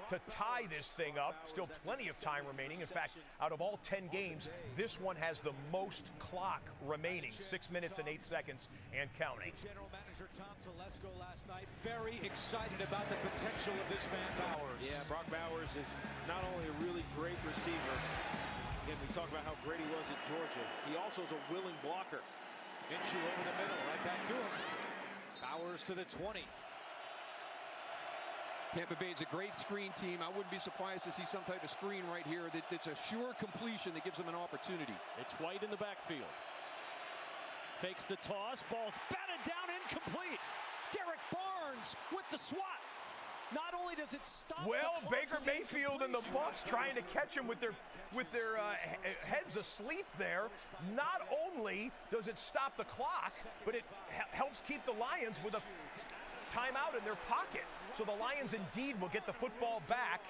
to tie this thing up. Still plenty of time remaining. In fact, out of all 10 games, this one has the most clock remaining, 6 minutes and 8 seconds and counting. General Manager Tom Telesco last night very excited about the potential of this man Bowers. Yeah, Brock Bowers is not only a really great receiver. Again, we talked about how great he was at Georgia. He also is a willing blocker. Minshew over the middle, right back to him. Bowers to the 20. Tampa Bay's a great screen team. I wouldn't be surprised to see some type of screen right here that's a sure completion that gives them an opportunity. It's White in the backfield. Fakes the toss. Ball's batted down, incomplete. Derek Barnes with the swat. Not only does it stop. Well, Baker Mayfield and the Bucs trying to catch him with their heads asleep there. Not only does it stop the clock, but it helps keep the Lions with a timeout in their pocket. So the Lions indeed will get the football back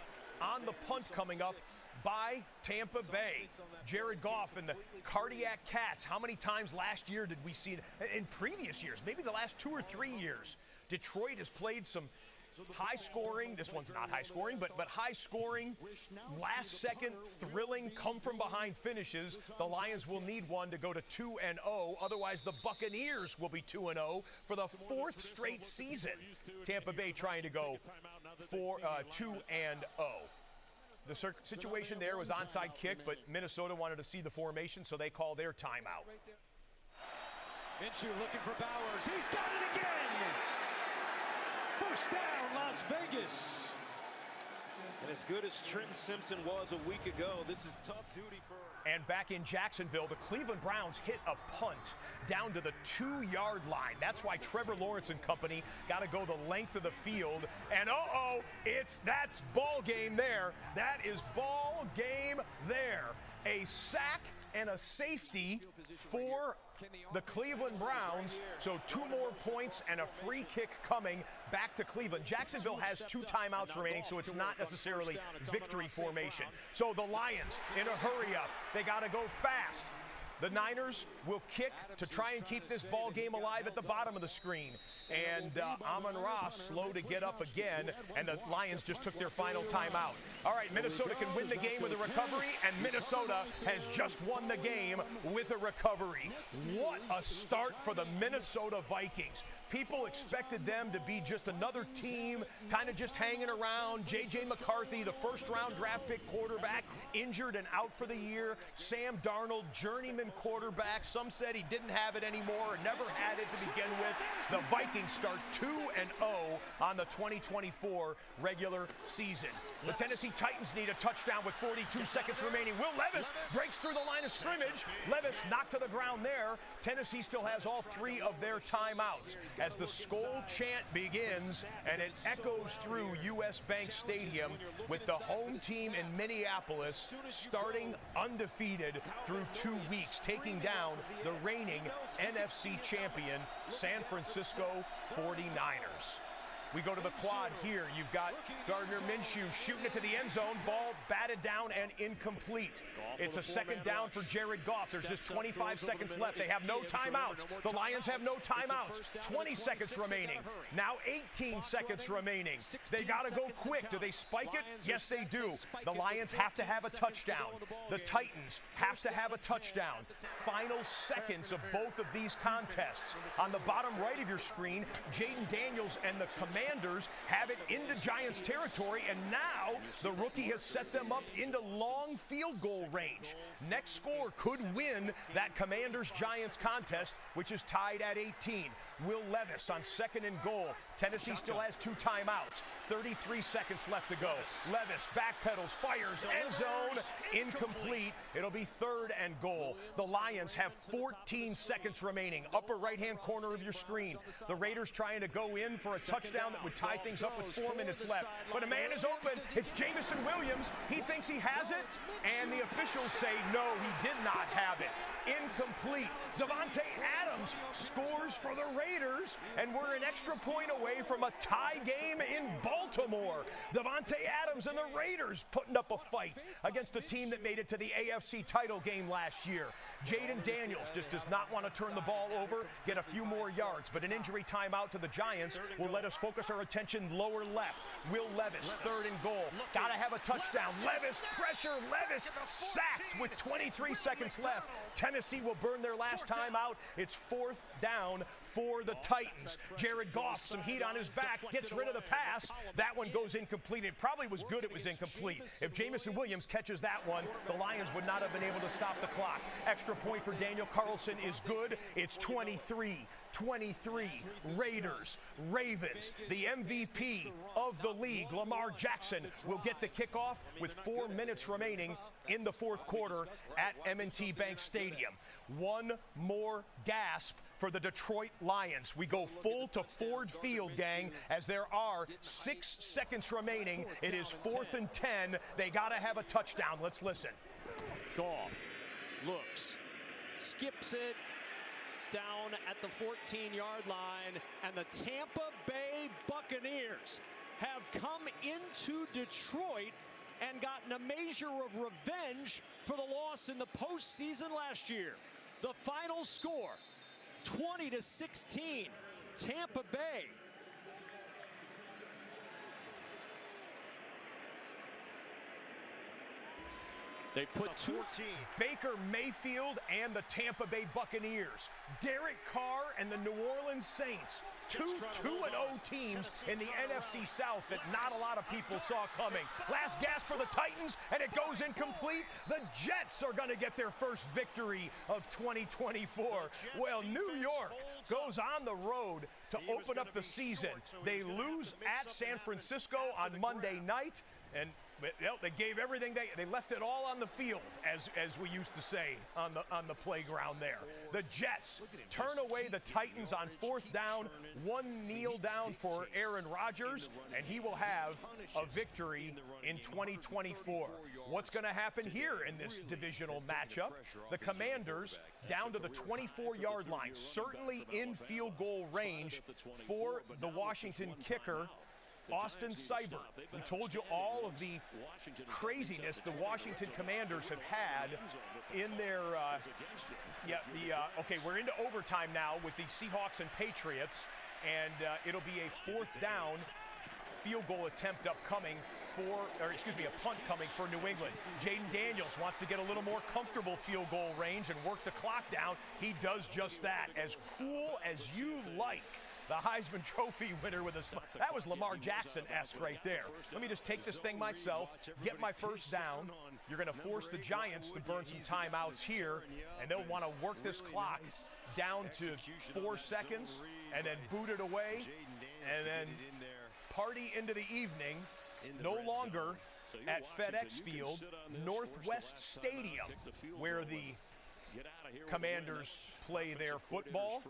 on the punt coming up by Tampa Bay. Jared Goff and the Cardiac Cats. How many times last year did we see that? In previous years, maybe the last 2 or 3 years, Detroit has played some high scoring, this one's not high scoring, but high scoring, last second, thrilling, come from behind finishes. The Lions will need one to go to 2-0. Otherwise, the Buccaneers will be 2-0 for the 4th straight season. Tampa Bay trying to go 2-0. The situation there was onside kick, but Minnesota wanted to see the formation, so they call their timeout. Minshew looking for Bowers. He's got it again. First down, Las Vegas. And as good as Trenton Simpson was a week ago, this is tough duty for... And back in Jacksonville, the Cleveland Browns hit a punt down to the 2-yard line. That's why Trevor Lawrence and company got to go the length of the field. And that's ball game there. That is ball game there. A sack and a safety for the Cleveland Browns. So 2 more points and a free kick coming back to Cleveland. Jacksonville has 2 timeouts remaining, so it's not necessarily victory formation. So the Lions in a hurry up. They got to go fast. The Niners will kick to try and keep this ball game alive at the bottom of the screen. And Amon-Ra slow to get up again, and the Lions just took their final timeout. All right, Minnesota can win the game with a recovery, and Minnesota has just won the game with a recovery. What a start for the Minnesota Vikings. People expected them to be just another team, kind of just hanging around. J.J. McCarthy, the first-round draft pick quarterback, injured and out for the year. Sam Darnold, journeyman quarterback. Some said he didn't have it anymore or never had it to begin with. The Vikings start 2-0 on the 2024 regular season. The Tennessee Titans need a touchdown with 42 seconds remaining. Will Levis breaks through the line of scrimmage. Levis knocked to the ground there. Tennessee still has all 3 of their timeouts as the Skol chant begins, and it echoes through U.S. Bank Stadium with the home team in Minneapolis starting undefeated through 2 weeks, taking down the reigning NFC champion San Francisco 49ers. We go to the quad here. You've got Gardner Minshew shooting it to the end zone. Ball batted down and incomplete. It's a second down for Jared Goff. There's just 25 seconds left. They have no timeouts. The Lions have no timeouts. 20 seconds remaining. Now 18 seconds remaining. They got to go quick. Do they spike it? Yes, they do. The Lions have to have a touchdown. The Titans have to have a touchdown. Final seconds of both of these contests. On the bottom right of your screen, Jaden Daniels and the Commanders have it into Giants territory, and now the rookie has set them up into long field goal range. Next score could win that Commanders-Giants contest, which is tied at 18. Will Levis on 2nd and goal. Tennessee still has 2 timeouts. 33 seconds left to go. Levis backpedals, fires, end zone, incomplete. It'll be 3rd and goal. The Lions have 14 seconds remaining. Upper right-hand corner of your screen. The Raiders trying to go in for a touchdown that would tie things up with 4 minutes left. But a man is open. It's Jameson Williams. He thinks he has it, and the officials say no, he did not have it. Incomplete. Davante Adams scores for the Raiders, and we're an extra point away from a tie game in Baltimore. Davante Adams and the Raiders putting up a fight against a team that made it to the AFC title game last year. Jaden Daniels just does not want to turn the ball over, get a few more yards, but an injury timeout to the Giants will let us focus our attention lower left. Will Levis, 3rd and goal. have a touchdown. Levis, pressure, Levis sacked with 23 seconds left. Tennessee will burn their last time out. It's 4th down for the Titans. Jared Goff, some heat on his back, gets rid of the pass. That one goes incomplete. It probably was good it was incomplete. If Jamison Williams catches that one, the Lions would not have been able to stop the clock. Extra point for Daniel Carlson is good. It's 23. Raiders, Ravens, the MVP of the league, Lamar Jackson, will get the kickoff with 4 minutes remaining in the 4th quarter at M&T Bank Stadium. One more gasp for the Detroit Lions. We go full to Ford Field, gang, as there are 6 seconds remaining. It is 4th and 10. They got to have a touchdown. Let's listen. Goff looks, skips it, down at the 14-yard line, and the Tampa Bay Buccaneers have come into Detroit and gotten a measure of revenge for the loss in the postseason last year. The final score, 20-16, Tampa Bay. They put 14. Baker Mayfield and the Tampa Bay Buccaneers. Derek Carr and the New Orleans Saints. Two 2-0 teams in the NFC South that not a lot of people saw coming. Last gasp for the Titans, and it goes incomplete. The Jets are going to get their first victory of 2024. Well, New York goes on the road to open up the season. They lose at San Francisco on Monday night, and they gave everything. They left it all on the field, as we used to say on the playground there. The Jets turn away the Titans on 4th down. One kneel down for Aaron Rodgers, and he will have a victory in 2024. What's going to happen here in this divisional matchup? The Commanders down to the 24-yard line, certainly in field goal range for the Washington kicker, Austin Seibert. We told you all of the craziness the Washington Commanders have had in their, okay, we're into overtime now with the Seahawks and Patriots, and it'll be a 4th down field goal attempt upcoming a punt coming for New England. Jaden Daniels wants to get a little more comfortable field goal range and work the clock down. He does just that. As cool as you like. The Heisman Trophy winner with a smile. That was Lamar Jackson-esque right there. Let me just take this thing myself, get my first down. You're going to force the Giants to burn some timeouts here, and they'll want to work this clock down to 4 seconds and then boot it away and then party into the evening. No longer at FedEx Field, Northwest Stadium, where the Commanders play their football.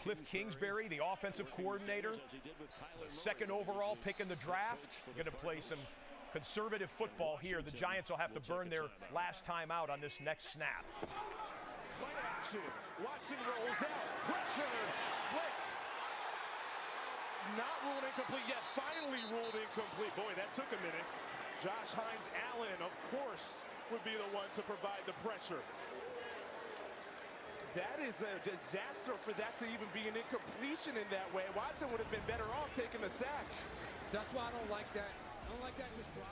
Cliff Kingsbury, the offensive coordinator, the 2nd overall pick in the draft, going to play some conservative football here. The Giants will have to burn their last time out on this next snap. Play action. Watson rolls out. Pressure. Flicks. Not ruled incomplete yet. Finally ruled incomplete. Boy, that took a minute. Josh Hines Allen, of course, would be the one to provide the pressure. That is a disaster for that to even be an incompletion in that way. Watson would have been better off taking the sack. That's why I don't like that. I don't like that decision.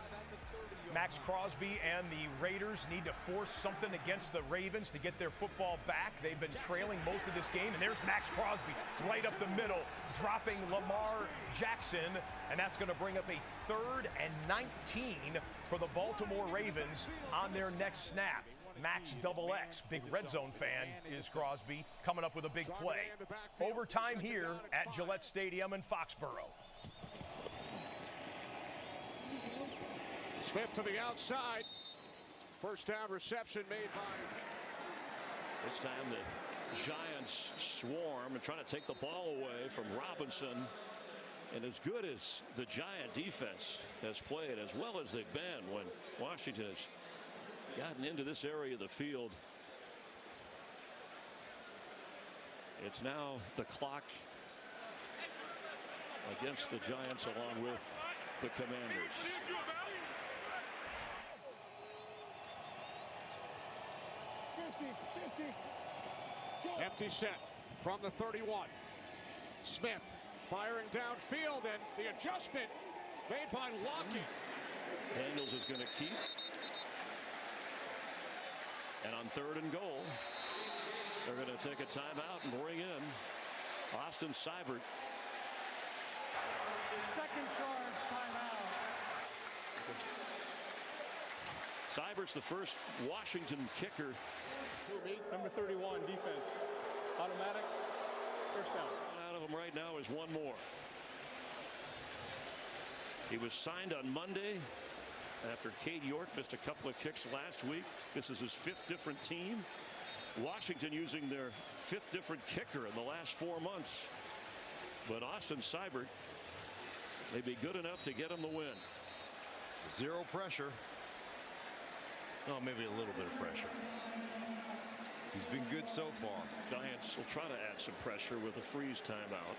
Max Crosby and the Raiders need to force something against the Ravens to get their football back. They've been trailing most of this game, and there's Max Crosby right up the middle, dropping Lamar Jackson, and that's going to bring up a 3rd and 19 for the Baltimore Ravens on their next snap. Max XX, big red zone fan, is Crosby, coming up with a big play. Overtime here at Gillette Stadium in Foxborough. Smith to the outside. First down reception made by. This time the Giants swarm and trying to take the ball away from Robinson. And as good as the Giant defense has played, as well as they've been when Washington has gotten into this area of the field, it's now the clock against the Giants along with the Commanders. Empty set from the 31. Smith firing downfield, and the adjustment made by Lockett. Daniels going to keep. And on 3rd and goal, they're going to take a timeout and bring in Austin Seibert. Second charge, timeout. Seibert's the first Washington kicker. Number 31, defense. Automatic, first down. Out of him right now is one more. He was signed on Monday after Cade York missed a couple of kicks last week. This is his 5th different team. Washington using their 5th different kicker in the last 4 months. But Austin Seibert, they'd be good enough to get him the win. Zero pressure. Oh, maybe a little bit of pressure. He's been good so far. Giants will try to add some pressure with a freeze timeout.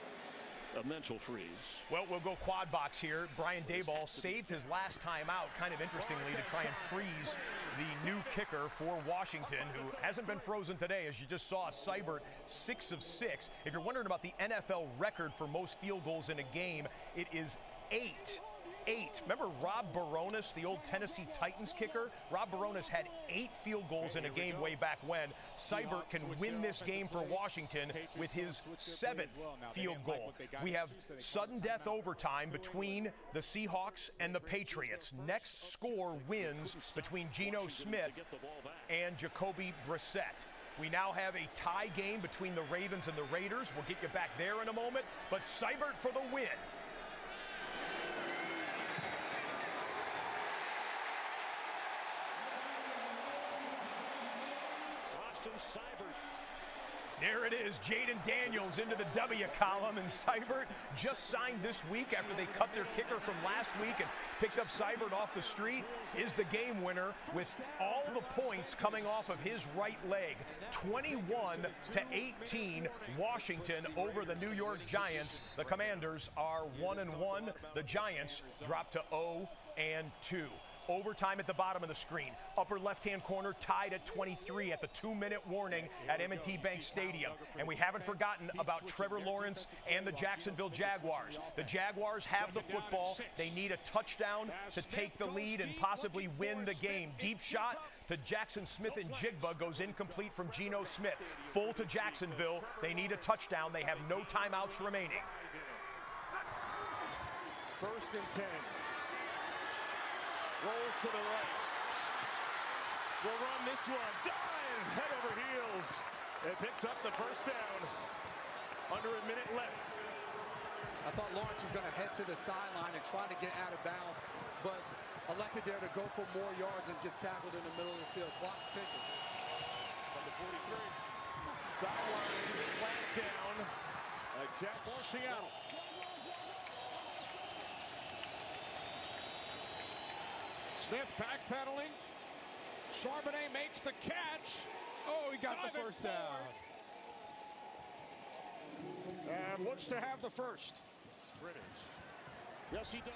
A mental freeze. Well, we'll go quad box here. Brian Daboll saved his last time out, kind of interestingly, to try and freeze the new kicker for Washington, who hasn't been frozen today. As you just saw, Seibert 6 of 6. If you're wondering about the NFL record for most field goals in a game, it is 8. Remember Rob Baronis, the old Tennessee Titans kicker? Rob Baronis had 8 field goals in a game way back when. Seibert can win this game for Washington with his 7th field goal. We have sudden death overtime between the Seahawks and the Patriots. Next score wins between Geno Smith and Jacoby Brissett. We now have a tie game between the Ravens and the Raiders. We'll get you back there in a moment. But Seibert for the win. Seibert. There it is, Jaden Daniels into the W column, and Seibert just signed this week after they cut their kicker from last week and picked up Seibert off the street, is the game winner with all the points coming off of his right leg. 21-18, Washington over the New York Giants. The Commanders are 1-1. The Giants drop to 0-2. Overtime at the bottom of the screen. Upper left-hand corner tied at 23 at the 2-minute warning at M&T Bank Stadium. And we haven't forgotten about Trevor Lawrence and the Jacksonville Jaguars. The Jaguars have the football. They need a touchdown to take the lead and possibly win the game. Deep shot to Jackson Smith and Jigba goes incomplete from Geno Smith. Full to Jacksonville. They need a touchdown. They have no timeouts remaining. 1st and 10. Rolls to the right. Will run this one. Dive! Head over heels. It picks up the first down. Under a minute left. I thought Lawrence was going to head to the sideline and try to get out of bounds, but elected there to go for more yards and gets tackled in the middle of the field. Clock's ticking. Number 43. Sideline, flag down. A catch for Seattle. Smith backpedaling. Charbonnet makes the catch. Oh, he got the first down. And looks to have the first. Scrimmage. Yes, he does.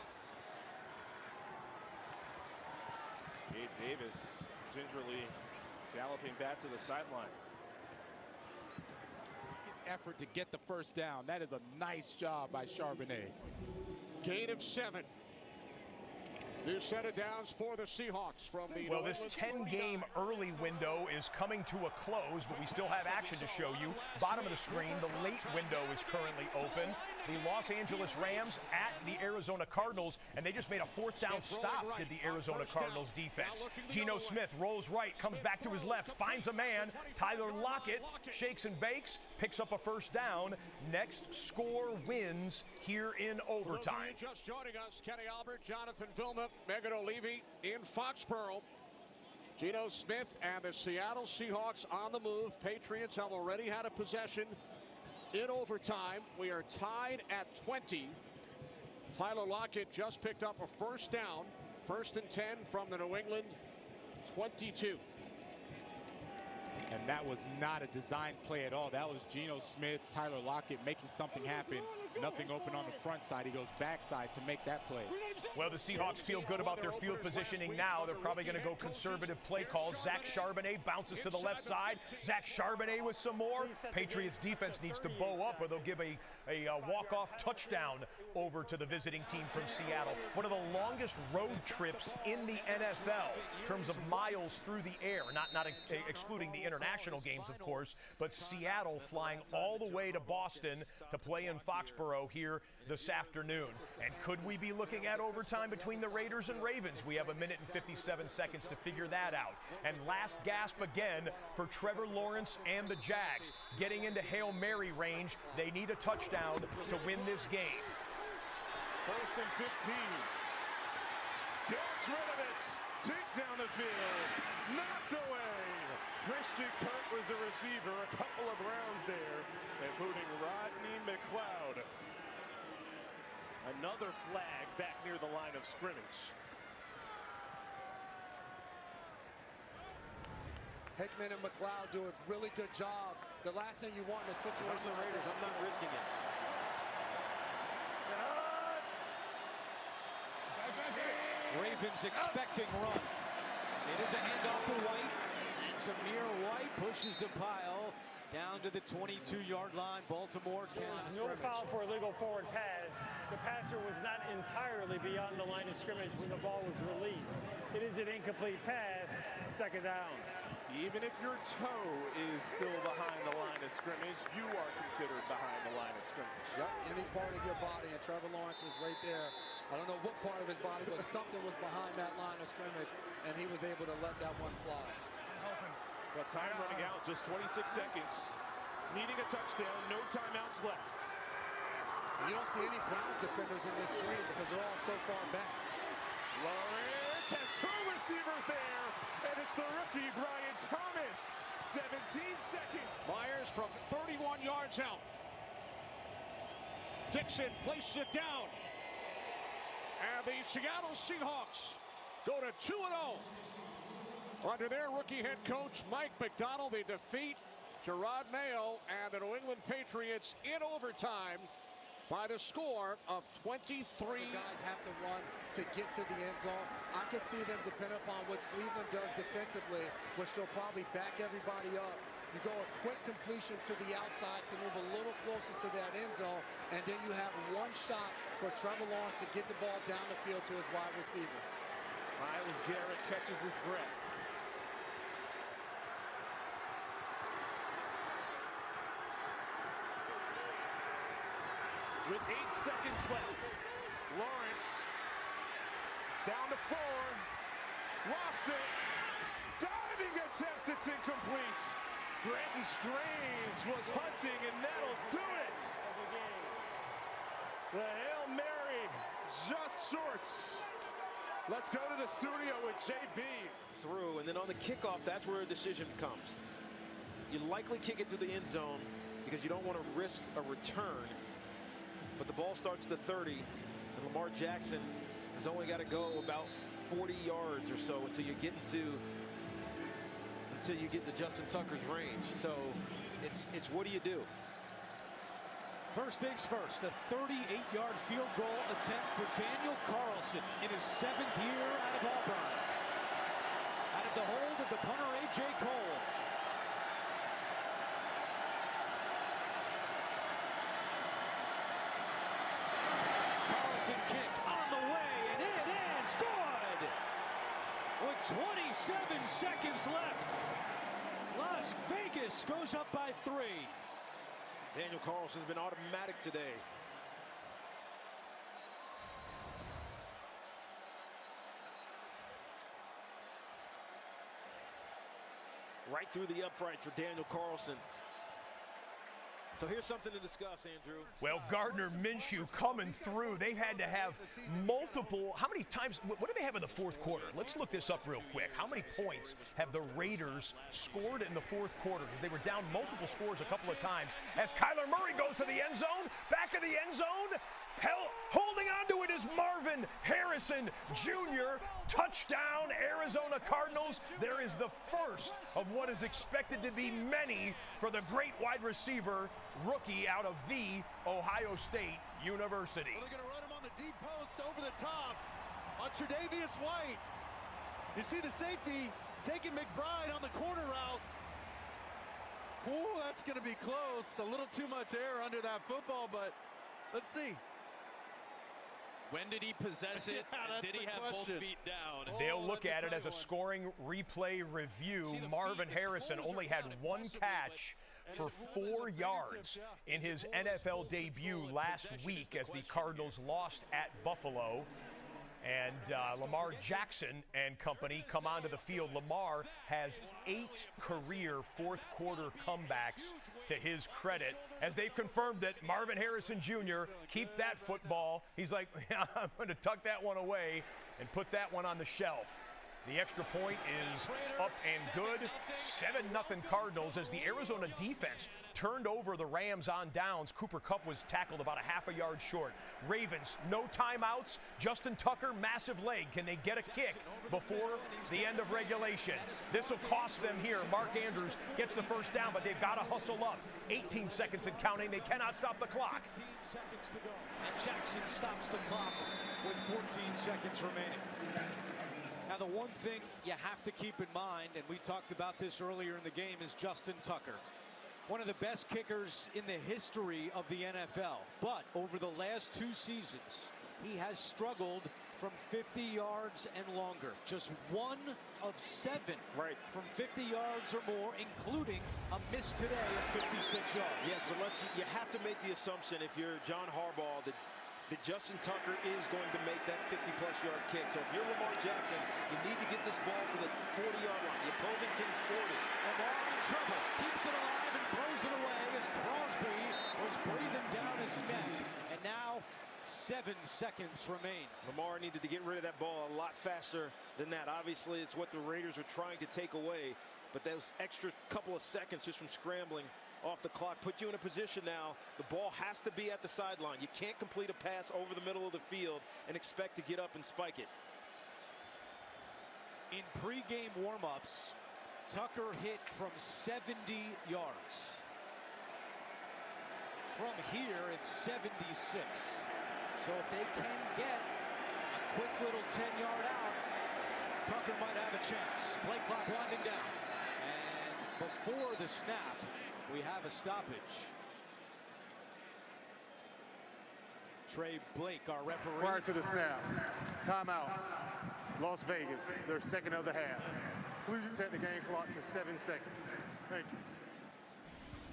Gabe Davis gingerly galloping back to the sideline. Effort to get the first down. That is a nice job by Charbonnet. Gain of 7. New set of downs for the Seahawks from the... Well, this 10-game early window is coming to a close, but we still have action to show you. Bottom of the screen, the late window is currently open. The Los Angeles Rams at the Arizona Cardinals, and they just made a 4th down stop, did the Arizona Cardinals defense. Geno Smith rolls right, comes back to his left, finds a man. Tyler Lockett shakes and bakes, picks up a first down. Next score wins here in overtime. Just joining us, Kenny Albert, Jonathan Vilma, Megan O'Leary in Foxborough. Geno Smith and the Seattle Seahawks on the move. Patriots have already had a possession in overtime. We are tied at 20. Tyler Lockett just picked up a first down. 1st and 10 from the New England 22. And that was not a design play at all. That was Geno Smith, Tyler Lockett making something happen. Nothing open on the front side. He goes backside to make that play. Well, the Seahawks feel good about their field positioning now. They're probably going to go conservative play calls. Zach Charbonnet bounces to the left side. Zach Charbonnet with some more. Patriots defense needs to bow up or they'll give a walk-off touchdown over to the visiting team from Seattle. One of the longest road trips in the NFL in terms of miles through the air, not excluding the international games, of course, but Seattle flying all the way to Boston to play in Foxborough here this afternoon. And could we be looking at overtime between the Raiders and Ravens? We have a minute and 57 seconds to figure that out. And last gasp again for Trevor Lawrence and the Jags. Getting into Hail Mary range, they need a touchdown to win this game. 1st and 15. Gets rid of it. Deep down the field. Knocked away. Christian Kirk was the receiver. A couple of rounds there, including Rodney McLeod. Another flag back near the line of scrimmage. Hickman and McLeod do a really good job. The last thing you want in a situation like Raiders, I'm not risking it. Ravens expecting run. It is a handoff to White. And Samir White pushes the pile down to the 22-yard line. Baltimore can no foul for illegal forward pass. The passer was not entirely beyond the line of scrimmage when the ball was released. It is an incomplete pass. 2nd down. Even if your toe is still behind the line of scrimmage, you are considered behind the line of scrimmage. Yep, any part of your body, and Trevor Lawrence was right there. I don't know what part of his body, but something was behind that line of scrimmage, and he was able to let that one fly. Well, time running out, just 26 seconds. Needing a touchdown, no timeouts left. You don't see any Browns defenders in this screen because they're all so far back. Lawrence has 2 receivers there, and it's the rookie, Brian Thomas. 17 seconds. Myers from 31 yards out. Dixon places it down. And the Seattle Seahawks go to 2-0. Under their rookie head coach, Mike McDonald, they defeat Gerard Mayo and the New England Patriots in overtime by the score of 23. The guys have to run to get to the end zone. I can see them depend upon what Cleveland does defensively, which they'll probably back everybody up. You go a quick completion to the outside to move a little closer to that end zone, and then you have one shot for Trevor Lawrence to get the ball down the field to his wide receivers. Myles Garrett catches his breath. With 8 seconds left, Lawrence down to 4, lofts it, diving attempt, it's incomplete. Brenton Strange was hunting, and that'll do it. The Hail Mary just shorts. Let's go to the studio with JB. Through, and then on the kickoff, that's where a decision comes. You likely kick it through the end zone because you don't want to risk a return. But the ball starts at the 30, and Lamar Jackson has only got to go about 40 yards or so until you get to Justin Tucker's range. So it's what do you do? First things first, a 38-yard field goal attempt for Daniel Carlson in his 7th year out of Auburn. Out of the hold of the punter, A.J. Cole. Kick on the way, and it is good! With 27 seconds left, Las Vegas goes up by 3. Daniel Carlson's been automatic today. Right through the uprights for Daniel Carlson. So here's something to discuss, Andrew. Well, Gardner Minshew coming through. They had to have multiple. How many times? What do they have in the 4th quarter? Let's look this up real quick. How many points have the Raiders scored in the 4th quarter? Because they were down multiple scores a couple of times. As Kyler Murray goes to the end zone, back of the end zone. Holding on to it is Marvin Harrison Jr. Touchdown, Arizona Cardinals. There is the first of what is expected to be many for the great wide receiver rookie out of the Ohio State University. Well, they're going to run him on the the deep post over the top on Tre'Davious White. You see the safety taking McBride on the corner route. Oh, that's going to be close. A little too much air under that football, but let's see. When did he possess it? Yeah, did he have both feet down? They'll look at it as a scoring replay review. Marvin Harrison only had one catch for 4 yards in his NFL debut last week as the Cardinals lost at Buffalo. And Lamar Jackson and company come onto the field. Lamar has 8 career fourth-quarter comebacks to his credit, as they've confirmed that Marvin Harrison Jr., keep that football. He's like, I'm going to tuck that one away and put that one on the shelf. The extra point is up and good. 7-0 Cardinals as the Arizona defense turned over the Rams on downs. Cooper Kupp was tackled about a half a yard short. Ravens, no timeouts. Justin Tucker, massive leg. Can they get a kick before the end of regulation? This will cost them here. Mark Andrews gets the first down, but they've got to hustle up. 18 seconds and counting. They cannot stop the clock. 15 seconds to go. And Jackson stops the clock with 14 seconds remaining. Now, the one thing you have to keep in mind, and we talked about this earlier in the game, is Justin Tucker. One of the best kickers in the history of the NFL. But over the last 2 seasons, he has struggled from 50 yards and longer. Just 1 of 7 from 50 yards or more, including a miss today of 56 yards. Yes, but you have to make the assumption, if you're John Harbaugh, that Justin Tucker is going to make that 50-plus yard kick. So if you're Lamar Jackson, you need to get this ball to the 40-yard line. The opposing team's 40. Lamar in trouble. Keeps it alive and throws it away as Crosby was breathing down his neck. And now 7 seconds remain. Lamar needed to get rid of that ball a lot faster than that. Obviously, it's what the Raiders are trying to take away. But those extra couple of seconds just from scrambling off the clock put you in a position now. The ball has to be at the sideline. You can't complete a pass over the middle of the field and expect to get up and spike it. In pregame warmups, Tucker hit from 70 yards. From here, it's 76. So if they can get a quick little 10-yard out, Tucker might have a chance. Play clock winding down. And before the snap, we have a stoppage. Trey Blake, our referee. Prior to the snap, timeout. Las Vegas, their second of the half. Please set the game clock to 7 seconds. Thank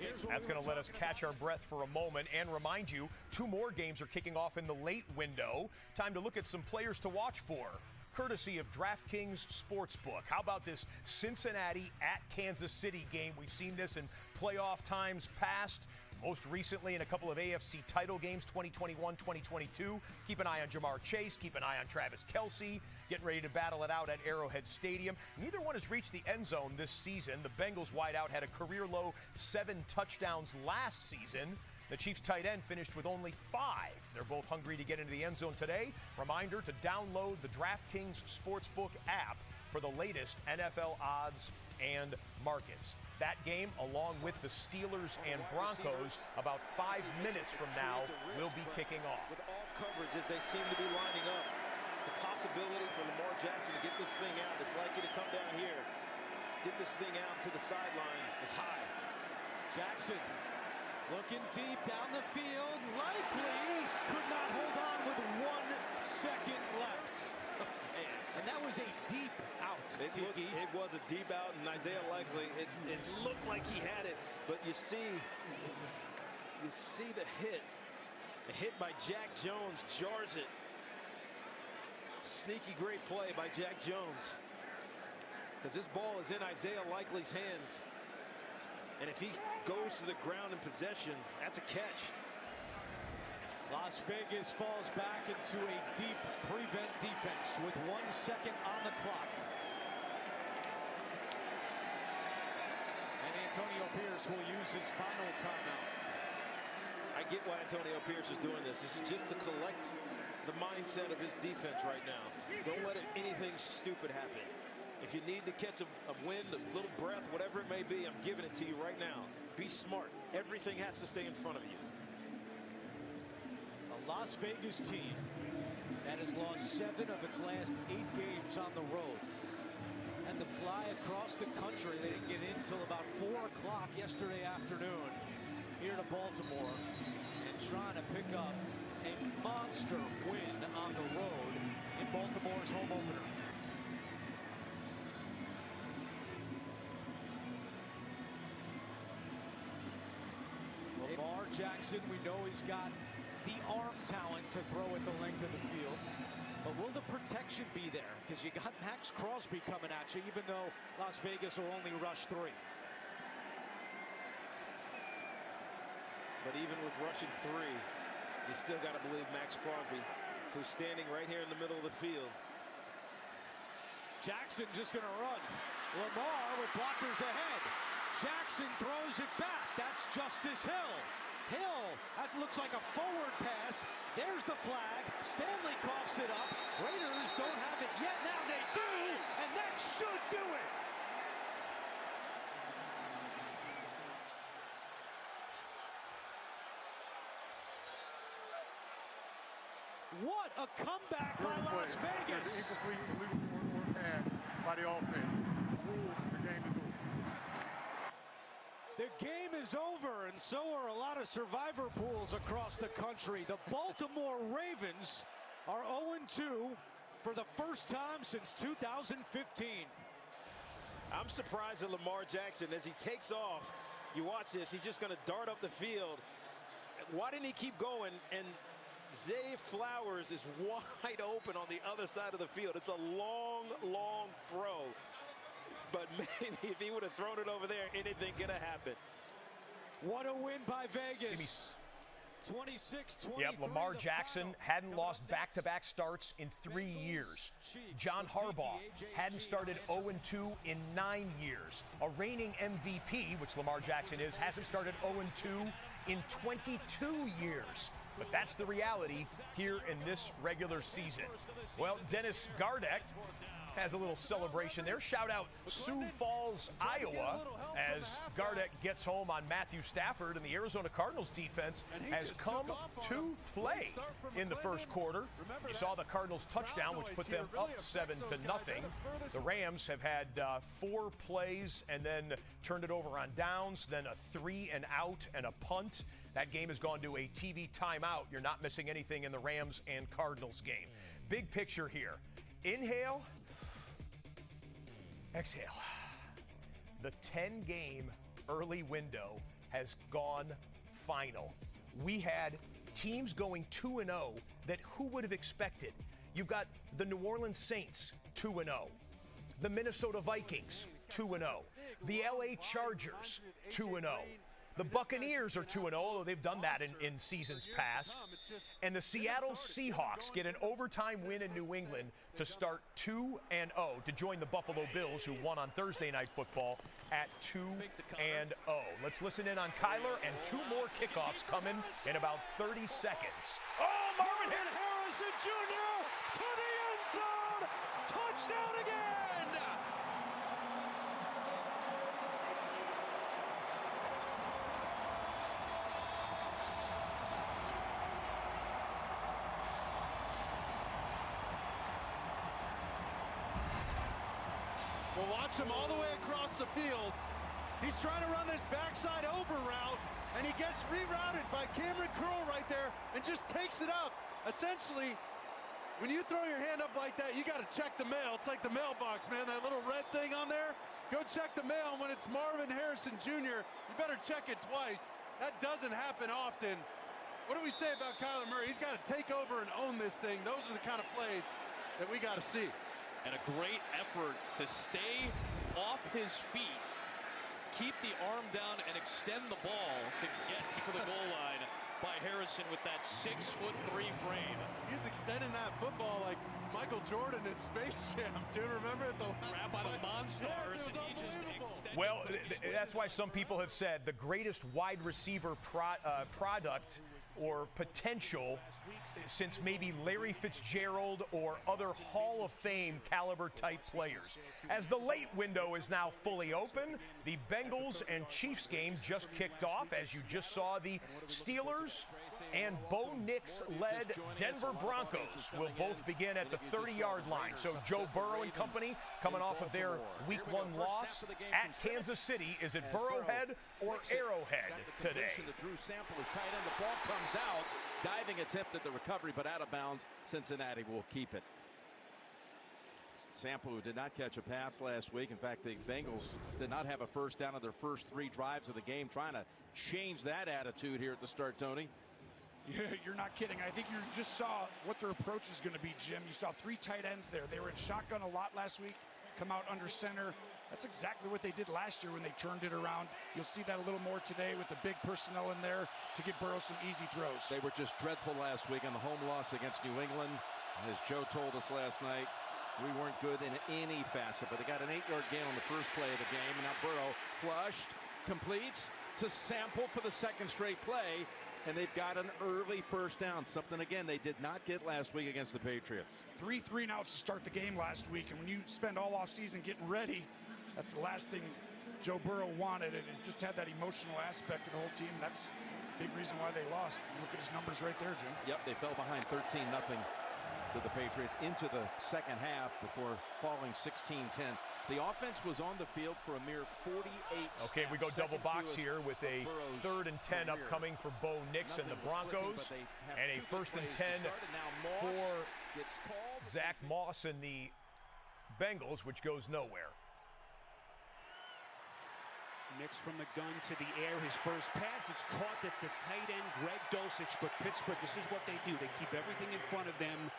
you. That's going to let us catch our breath for a moment and remind you 2 more games are kicking off in the late window. Time to look at some players to watch for, courtesy of DraftKings Sportsbook. How about this Cincinnati at Kansas City game? We've seen this in playoff times past, most recently in a couple of AFC title games, 2021, 2022. Keep an eye on Jamar Chase. Keep an eye on Travis Kelce, getting ready to battle it out at Arrowhead Stadium. Neither one has reached the end zone this season. The Bengals wideout had a career-low 7 touchdowns last season. The Chiefs tight end finished with only 5. They're both hungry to get into the end zone today. Reminder to download the DraftKings Sportsbook app for the latest NFL odds and markets. That game, along with the Steelers and Broncos, about 5 minutes from now, will be kicking off. With off coverage as they seem to be lining up, the possibility for Lamar Jackson to get this thing out, it's likely to come down here, get this thing out to the sideline is high. Jackson looking deep down the field, likely could not hold on with 1 second left. And that was a deep out, Tiki. It was a deep out, and Isaiah Likely, it looked like he had it, but you see the hit. The hit by Jack Jones jars it. Sneaky great play by Jack Jones, because this ball is in Isaiah Likely's hands. And if he goes to the ground in possession, that's a catch. Las Vegas falls back into a deep prevent defense with 1 second on the clock. And Antonio Pierce will use his final timeout. I get why Antonio Pierce is doing this. This is just to collect the mindset of his defense right now. Don't let anything stupid happen. If you need to catch a wind, a little breath, whatever it may be, I'm giving it to you right now. Be smart. Everything has to stay in front of you. A Las Vegas team and has lost 7 of its last 8 games on the road. Had to fly across the country. They didn't get in until about 4 o'clock yesterday afternoon here to Baltimore, and trying to pick up a monster win on the road in Baltimore's home opener. Lamar Jackson, we know he's got the arm talent to throw at the length of the field. But will the protection be there? Because you got Max Crosby coming at you, even though Las Vegas will only rush 3. But even with rushing 3, you still got to believe Max Crosby, who's standing right here in the middle of the field. Jackson just going to run. Lamar with blockers ahead. Jackson throws it back. That's Justice Hill. Hill, that looks like a forward pass. There's the flag. Stanley coughs it up. Raiders don't have it yet. Now they do, and that should do it. What a comeback by Las Vegas. There's an incomplete illegal pass by the offense. The game is over. The game is over, and so are a lot of survivor pools across the country. The Baltimore Ravens are 0-2 for the first time since 2015. I'm surprised at Lamar Jackson as he takes off. You watch this, he's just going to dart up the field. Why didn't he keep going? And Zay Flowers is wide open on the other side of the field. It's a long, long throw. But maybe if he would have thrown it over there, anything could have happened. What a win by Vegas. 26-23. Yep, Lamar Jackson hadn't lost back-to-back starts in 3 years. John Harbaugh hadn't started 0-2 in 9 years. A reigning MVP, which Lamar Jackson is, hasn't started 0-2 in 22 years. But that's the reality here in this regular season. Well, Dennis Gardeck has a little celebration there. Shout out Sioux Falls, Iowa, as Gardeck gets home on Matthew Stafford, and the Arizona Cardinals defense has come to play in the first quarter. You saw the Cardinals touchdown, which put them up 7-0. The Rams have had 4 plays and then turned it over on downs, then a 3 and out and a punt. That game has gone to a TV timeout. You're not missing anything in the Rams and Cardinals game. Big picture here. Inhale. Exhale. The 10-game early window has gone final. We had teams going 2-0 that who would have expected? You've got the New Orleans Saints 2-0, the Minnesota Vikings 2-0, the LA Chargers 2-0. The Buccaneers are 2-0, although they've done that in seasons past. And the Seattle Seahawks get an overtime win in New England to start 2-0 to join the Buffalo Bills, who won on Thursday Night Football at 2-0. Let's listen in on Kyler, and 2 more kickoffs coming in about 30 seconds. Oh, Marvin Harrison Jr. to the end zone. Touchdown again. We'll watch him all the way across the field. He's trying to run this backside over route, and he gets rerouted by Cameron Curl right there and just takes it up. Essentially, when you throw your hand up like that, you got to check the mail. It's like the mailbox, man, that little red thing on there. Go check the mail, and when it's Marvin Harrison Jr., you better check it twice. That doesn't happen often. What do we say about Kyler Murray? He's got to take over and own this thing. Those are the kind of plays that we got to see. And a great effort to stay off his feet, keep the arm down, and extend the ball to get to the goal line by Harrison with that 6'3" frame. He's extending that football like Michael Jordan in Space Jam. Do you remember it? Grab by the Monstars, and he just extended. Well, that's why some people have said the greatest wide receiver product or potential since maybe Larry Fitzgerald or other Hall of Fame caliber type players. As the late window is now fully open, the Bengals and Chiefs game just kicked off. As you just saw, the Steelers and Bo Nix-led Denver Broncos will both begin at the 30-yard line. So Joe Burrow and company coming off of their Week 1 loss at Kansas City. Is it Burrowhead or Arrowhead today? Drew Sample is tight end. The ball comes out. Diving attempt at the recovery, but out of bounds. Cincinnati will keep it. Sample, who did not catch a pass last week. In fact, the Bengals did not have a first down of their first 3 drives of the game. Trying to change that attitude here at the start, Tony. Yeah, you're not kidding. I think you just saw what their approach is going to be, Jim. You saw 3 tight ends there. They were in shotgun a lot last week, come out under center. That's exactly what they did last year when they turned it around. You'll see that a little more today with the big personnel in there to get Burrow some easy throws. They were just dreadful last week on the home loss against New England. As Joe told us last night, we weren't good in any facet, but they got an 8-yard gain on the first play of the game. And now Burrow flushed, completes to Sample for the second straight play, and they've got an early first down. Something, again, they did not get last week against the Patriots. 3 3-and-outs to start the game last week, and when you spend all offseason getting ready, that's the last thing Joe Burrow wanted, and it just had that emotional aspect to the whole team. That's a big reason why they lost. You look at his numbers right there, Jim. Yep, they fell behind 13-0 to the Patriots into the second half before falling 16-10. The offense was on the field for a mere 48 snaps. Okay, we go double box here with a 3rd and 10 upcoming for Bo Nix and the Broncos, and a 1st and 10 for Zach Moss and the Bengals, which goes nowhere. Nix from the gun to the air. His first pass, it's caught. That's the tight end, Greg Dulcich. But Pittsburgh, this is what they do. They keep everything in front of them.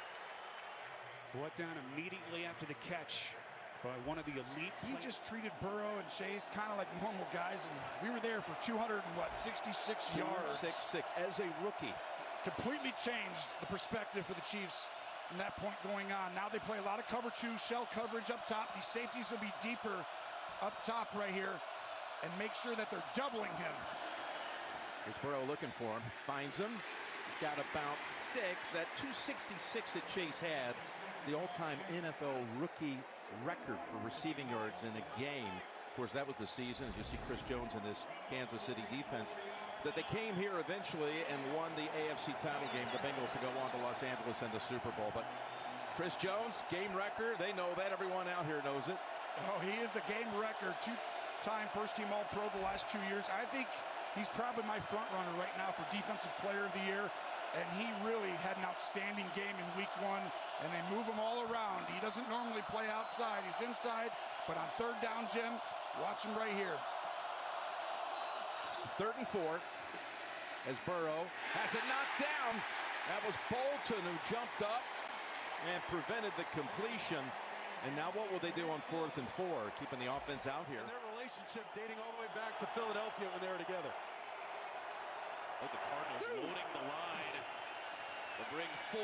Brought down immediately after the catch by one of the elite. He just treated Burrow and Chase kind of like normal guys, and we were there for 266 yards. 266 as a rookie. Completely changed the perspective for the Chiefs from that point going on. Now they play a lot of cover 2, shell coverage up top. These safeties will be deeper up top right here, and make sure that they're doubling him. Here's Burrow looking for him. Finds him. He's got about 6. That 266 that Chase had is the all-time NFL rookie record for receiving yards in a game. Of course, that was the season, as you see Chris Jones in this Kansas City defense, that they came here eventually and won the AFC title game, the Bengals, to go on to Los Angeles and the Super Bowl. But Chris Jones, game record, they know that. Everyone out here knows it. Oh, he is a game record. 2-time first-team All-Pro the last 2 years. I think he's probably my front runner right now for Defensive Player of the Year, and he really had an outstanding game in Week 1, and they move him all around. He doesn't normally play outside. He's inside, but on 3rd down, Jim, watch him right here. It's 3rd and 4 as Burrow has it knocked down. That was Bolton who jumped up and prevented the completion. And now what will they do on 4th and 4, keeping the offense out here? And their relationship dating all the way back to Philadelphia when they were together. Like the Cardinals loading the line. They'll bring 4.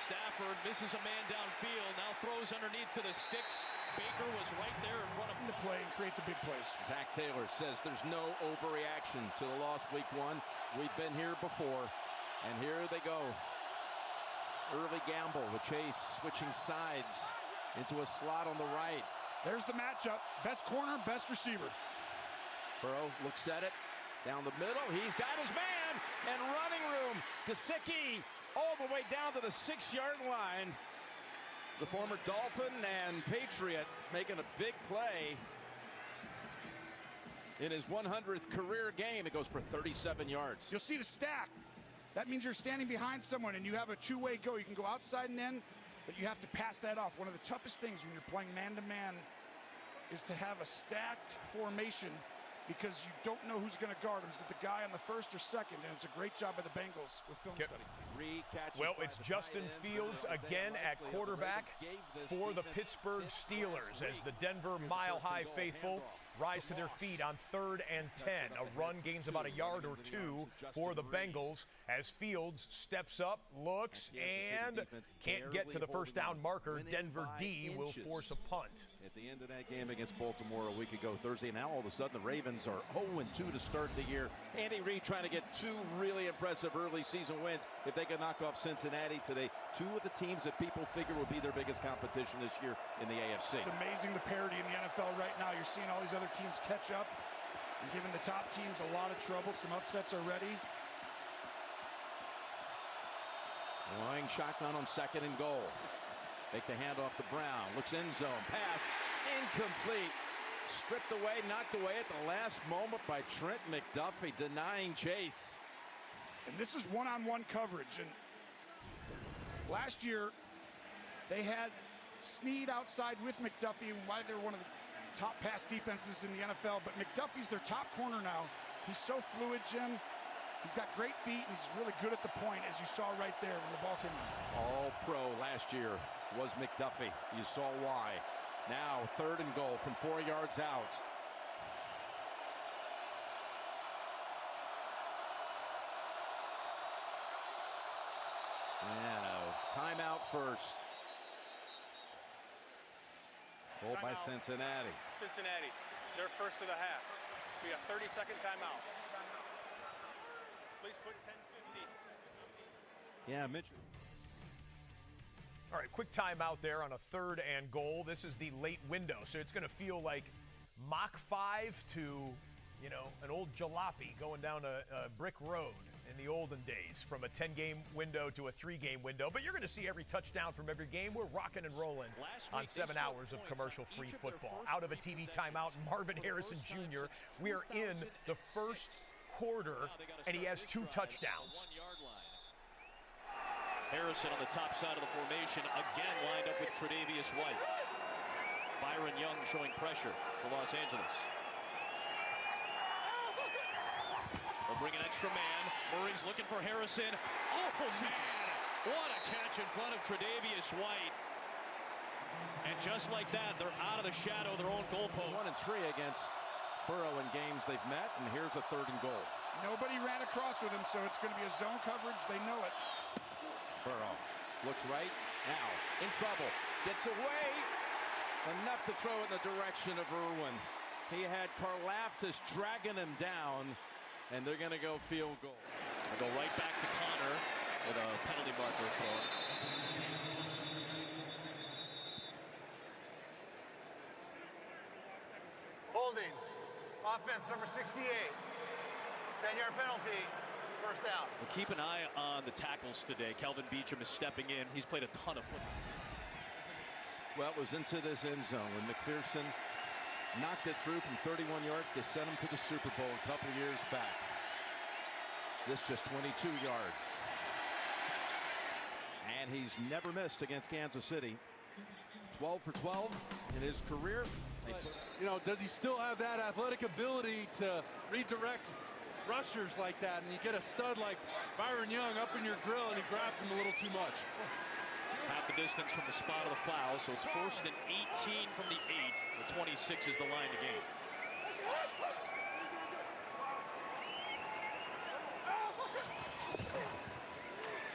Stafford misses a man downfield. Now throws underneath to the sticks. Baker was right there in front of him. The play and create the big plays. Zach Taylor says there's no overreaction to the loss Week 1. We've been here before. And here they go. Early gamble with Chase switching sides into a slot on the right. There's the matchup. Best corner, best receiver. Burrow looks at it. Down the middle. He's got his man. And running room. Gesicki all the way down to the 6-yard line. The former Dolphin and Patriot making a big play in his 100th career game. It goes for 37 yards. You'll see the stack. That means you're standing behind someone and you have a 2-way go. You can go outside and in, but you have to pass that off. One of the toughest things when you're playing man-to-man is to have a stacked formation, because you don't know who's going to guard him. Is it the guy on the 1st or 2nd? And it's a great job by the Bengals with film study. Well, it's Justin Fields again at quarterback for the Pittsburgh Steelers as the Denver Mile High faithful rise to their feet on 3rd and 10. A run gains about a yard or 2 for the Bengals as Fields steps up, looks, and can't get to the first down marker. Denver D will force a punt. At the end of that game against Baltimore a week ago Thursday, now all of a sudden the Ravens are 0-2 to start the year. Andy Reid trying to get 2 really impressive early season wins. If they can knock off Cincinnati today, 2 of the teams that people figure will be their biggest competition this year in the AFC. It's amazing the parity in the NFL right now. You're seeing all these other teams catch up and giving the top teams a lot of trouble. Some upsets already. Lying shotgun on 2nd and goal. Make the handoff to Brown. Looks end zone. Pass incomplete. Stripped away, knocked away at the last moment by Trent McDuffie, denying chase. And this is one-on-one coverage. And last year, they had Snead outside with McDuffie, and why they're one of the top pass defenses in the NFL. But McDuffie's their top corner now. He's so fluid, Jim. He's got great feet, and he's really good at the point, as you saw right there when the ball came in. All-Pro last year was McDuffie. You saw why. Now 3rd and goal from 4 yards out. And a timeout first. Called by Cincinnati. Cincinnati, they're first of the half. We got 30-second timeout. Please put 10:50. Yeah, Mitch. All right, quick timeout there on a 3rd and goal. This is the late window, so it's going to feel like Mach 5 to, you know, an old jalopy going down a brick road in the olden days, from a 10-game window to a 3-game window. But you're going to see every touchdown from every game. We're rocking and rolling on 7 hours of commercial-free football. Out of a TV timeout, Marvin Harrison Jr. We are in the first quarter, and he has 2 touchdowns. Harrison on the top side of the formation, again lined up with Tre'Davious White. Byron Young showing pressure for Los Angeles. They'll bring an extra man. Murray's looking for Harrison. Oh, man! What a catch in front of Tre'Davious White. And just like that, they're out of the shadow of their own goalpost. 1 and 3 against Burrow in games they've met, and here's a 3rd and goal. Nobody ran across with him, so it's going to be a zone coverage. They know it. Burrow looks right, now in trouble, gets away, enough to throw it in the direction of Irwin. He had Karlaftis dragging him down, and they're going to go field goal. They'll go right back to Connor with a penalty marker for him. Holding, offense number 68, 10-yard penalty. First down. We'll keep an eye on the tackles today. Kelvin Beachum is stepping in. He's played a ton of football. Well, it was into this end zone when McPherson knocked it through from 31 yards to send him to the Super Bowl a couple years back. This just 22 yards. And he's never missed against Kansas City. 12 for 12 in his career. But, you know, does he still have that athletic ability to redirect rushers like that, and you get a stud like Byron Young up in your grill and he grabs him a little too much? Half the distance from the spot of the foul, so it's 1st and 18 from the 8. The 26 is the line to gain.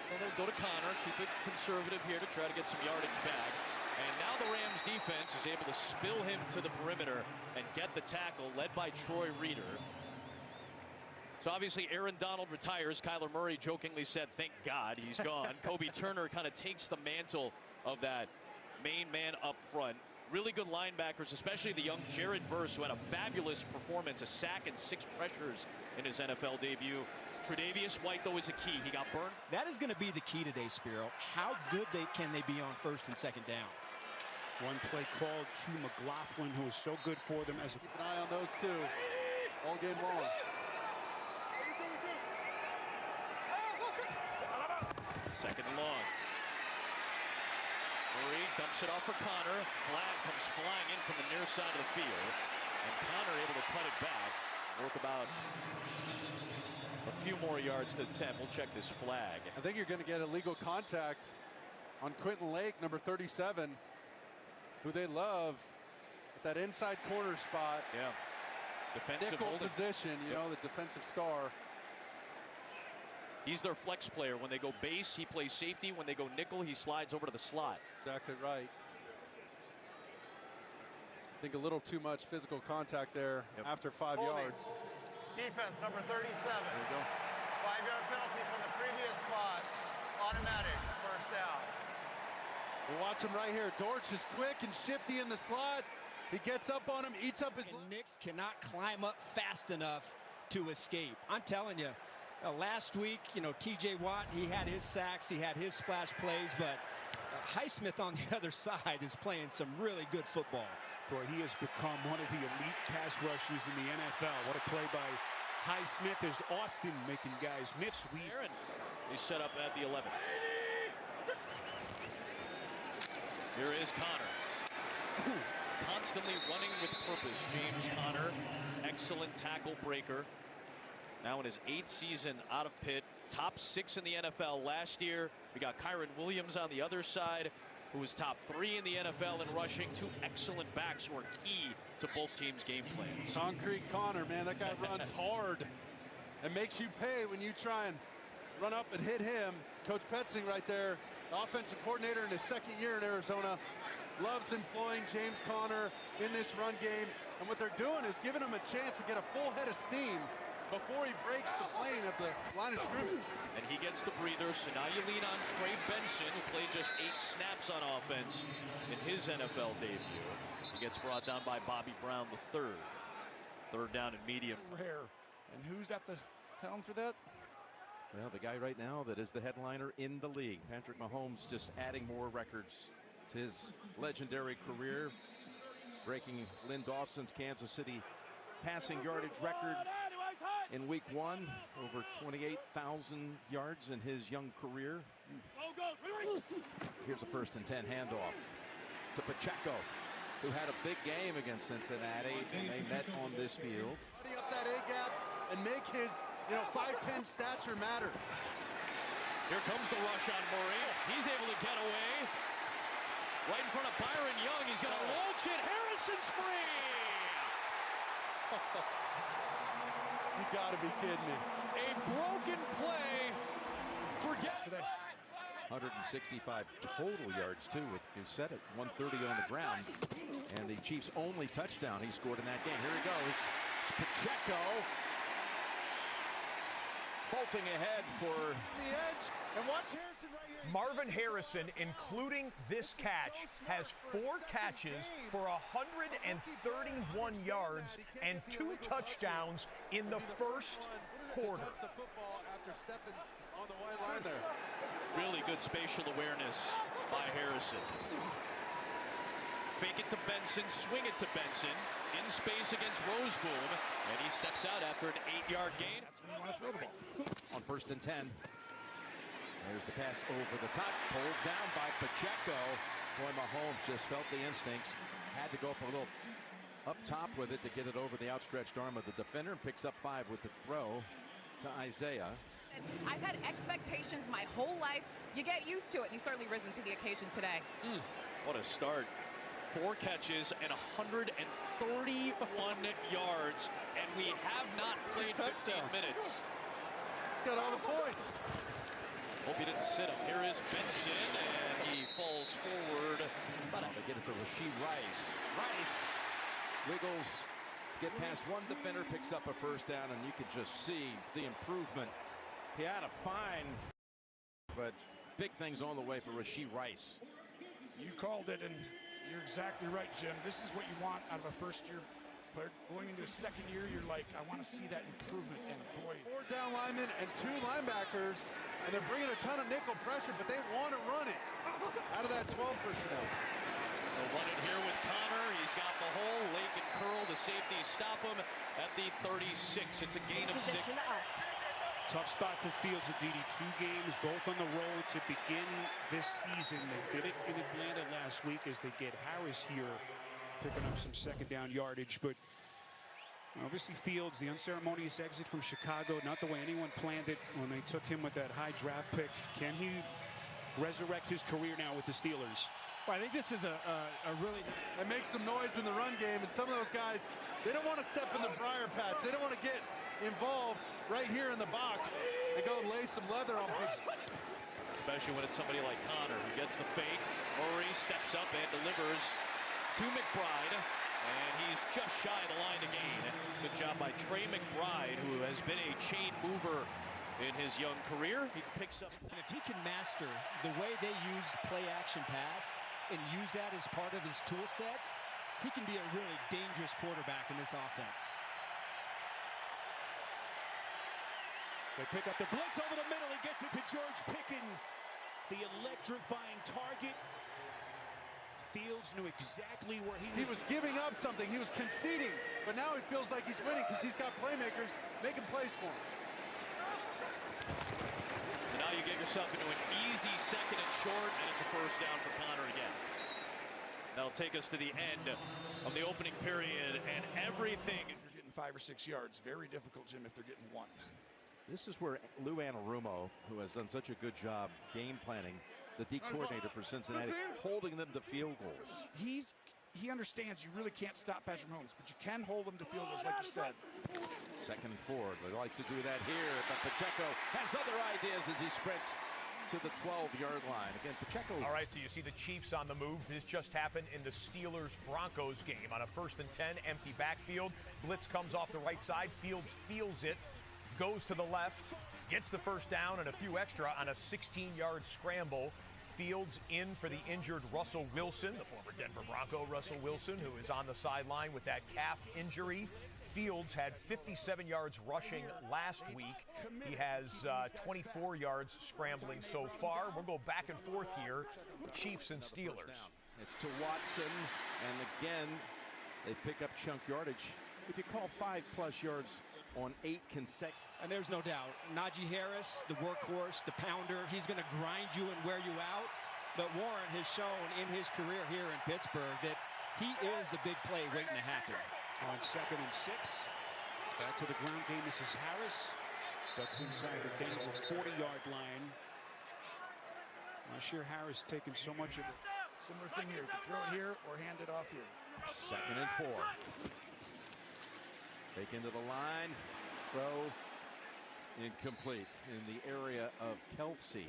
So they'll go to Connor, keep it conservative here to try to get some yardage back. And now the Rams defense is able to spill him to the perimeter and get the tackle, led by Troy Reeder. So obviously Aaron Donald retires. Kyler Murray jokingly said, thank God he's gone. Kobe Turner kind of takes the mantle of that main man up front. Really good linebackers, especially the young Jared Verse, who had a fabulous performance, a sack and 6 pressures in his NFL debut. Tre'Davious White, though, is a key. He got burned. That is going to be the key today, Spiro. How good can they be on 1st and 2nd down? One play called to McLaughlin, who is so good for them. As keep an eye on those two all game long. Second and long. Murray dumps it off for Connor. Flag comes flying in from the near side of the field. And Connor able to cut it back. Worth about a few more yards to the 10. We'll check this flag. I think you're going to get illegal contact on Quentin Lake, number 37, who they love at that inside corner spot. Yeah. Defensive nickel position, you know, the defensive star. He's their flex player. When they go base, he plays safety. When they go nickel, he slides over to the slot. Exactly right. I think a little too much physical contact there after 5 yards. Defense number 37. There you go. 5-yard penalty from the previous spot. Automatic first down. We'll watch him right here. Dortch is quick and shifty in the slot. He gets up on him, eats up his... And Knicks cannot climb up fast enough to escape. I'm telling you, Last week, you know, T.J. Watt, he had his sacks, he had his splash plays, but Highsmith on the other side is playing some really good football. Boy, he has become one of the elite pass rushers in the NFL. What a play by Highsmith as Austin making guys miss. He's set up at the 11. Here is Connor. Constantly running with purpose, James Conner. Excellent tackle breaker. Now in his 8th season out of Pitt. Top 6 in the NFL last year. We got Kyron Williams on the other side, who was top 3 in the NFL in rushing. 2 excellent backs who are key to both teams' game plans. Concrete Connor, man, that guy runs hard and makes you pay when you try and run up and hit him. Coach Petzing right there, the offensive coordinator in his 2nd year in Arizona, loves employing James Conner in this run game. And what they're doing is giving him a chance to get a full head of steam before he breaks the plane of the line of scrimmage. And he gets the breather, so now you lean on Trey Benson, who played just 8 snaps on offense in his NFL debut. He gets brought down by Bobby Brown III. 3rd down and medium. Rare. And who's at the helm for that? Well, the guy right now that is the headliner in the league. Patrick Mahomes just adding more records to his legendary career, breaking Lynn Dawson's Kansas City passing yardage record in week 1, over 28,000 yards in his young career. Here's a 1st and 10 handoff to Pacheco, who had a big game against Cincinnati, and they met on this field. Up that A gap and make his, 5'10" stature matter. Here comes the rush on Murray. He's able to get away. Right in front of Byron Young. He's going to launch it. Harrison's free. You gotta be kidding me. A broken play. Forget today. 165 total yards too. You said it, 130 on the ground, and the Chiefs' only touchdown he scored in that game. Here he goes. It's Pacheco bolting ahead for the edge, and watch Harrison right here. Marvin Harrison, including this catch, has 4 catches for 131 yards and 2 touchdowns in the first quarter. The football after stepping on the white line there. Really good spatial awareness by Harrison. Fake it to Benson, swing it to Benson. In space against Roseboom, and he steps out after an 8-yard gain. That's when you want to throw the ball. On 1st and 10. There's the pass over the top, pulled down by Pacheco. Boy, Mahomes just felt the instincts. Had to go up a little up top with it to get it over the outstretched arm of the defender, and picks up 5 with the throw to Isaiah. I've had expectations my whole life. You get used to it, and you certainly risen to the occasion today. What a start. 4 catches and 131 yards, and we have not played 15 minutes. He's got all the points. Hope he didn't sit him. Here is Benson, and he falls forward. But they get it to Rashee Rice. Rice wiggles to get past 1 defender, picks up a 1st down, and you could just see the improvement. He had a fine, but big things on the way for Rashee Rice. You called it, and you're exactly right, Jim. This is what you want out of a 1st-year player. Going into a 2nd year, you're like, I want to see that improvement. And boy, 4 down linemen and 2 linebackers, and they're bringing a ton of nickel pressure, but they want to run it out of that 12 personnel. They'll run it here with Connor. He's got the hole. Lake and Curl, the safeties stop him at the 36. It's a gain of 6. Tough spot for Fields at DD. 2 games, both on the road to begin this season. They did it in Atlanta last week as they get Harris here, picking up some 2nd down yardage. But obviously Fields, the unceremonious exit from Chicago, not the way anyone planned it when they took him with that high draft pick. Can he resurrect his career now with the Steelers? Well, I think this is a really... It makes some noise in the run game, and some of those guys, they don't want to step in the briar patch. They don't want to get involved right here in the box and go lay some leather on people. Especially when it's somebody like Connor who gets the fake. Murray steps up and delivers to McBride, and he's just shy of the line to gain. Good job by Trey McBride, who has been a chain mover in his young career. He picks up. And if he can master the way they use play action pass and use that as part of his tool set, he can be a really dangerous quarterback in this offense. They pick up the blitz over the middle. He gets it to George Pickens. The electrifying target. Fields knew exactly where he was giving up something. He was conceding. But now he feels like he's winning because he's got playmakers making plays for him. So now you get yourself into an easy second and short, and it's a first down for Connor again. That'll take us to the end of the opening period, and everything. If you're getting 5 or 6 yards, very difficult, Jim, if they're getting 1. This is where Lou Anarumo, who has done such a good job game planning, the D coordinator for Cincinnati, holding them to field goals. He understands you really can't stop Patrick Mahomes, but you can hold them to field goals, like you said. 2nd and 4. They like to do that here, but Pacheco has other ideas as he sprints to the 12-yard line. Again, Pacheco. All right, so you see the Chiefs on the move. This just happened in the Steelers-Broncos game. On a 1st and 10, empty backfield. Blitz comes off the right side. Fields feels it, goes to the left, gets the first down and a few extra on a 16-yard scramble. Fields in for the injured Russell Wilson, the former Denver Bronco Russell Wilson, who is on the sideline with that calf injury. Fields had 57 yards rushing last week. He has 24 yards scrambling so far. We'll go back and forth here, Chiefs and Steelers. It's to Watson, and again, they pick up chunk yardage. If you call 5+ yards on 8 consecutive. And there's no doubt, Najee Harris, the workhorse, the pounder, he's going to grind you and wear you out. But Warren has shown in his career here in Pittsburgh that he is a big play waiting to happen. On 2nd and 6, back to the ground game. This is Harris. Ducks inside the Denver 40-yard line. Not sure Harris taking so much of it. Similar thing here. You can throw it here or hand it off here. 2nd and 4. Fake into the line. Throw. Incomplete in the area of Kelsey.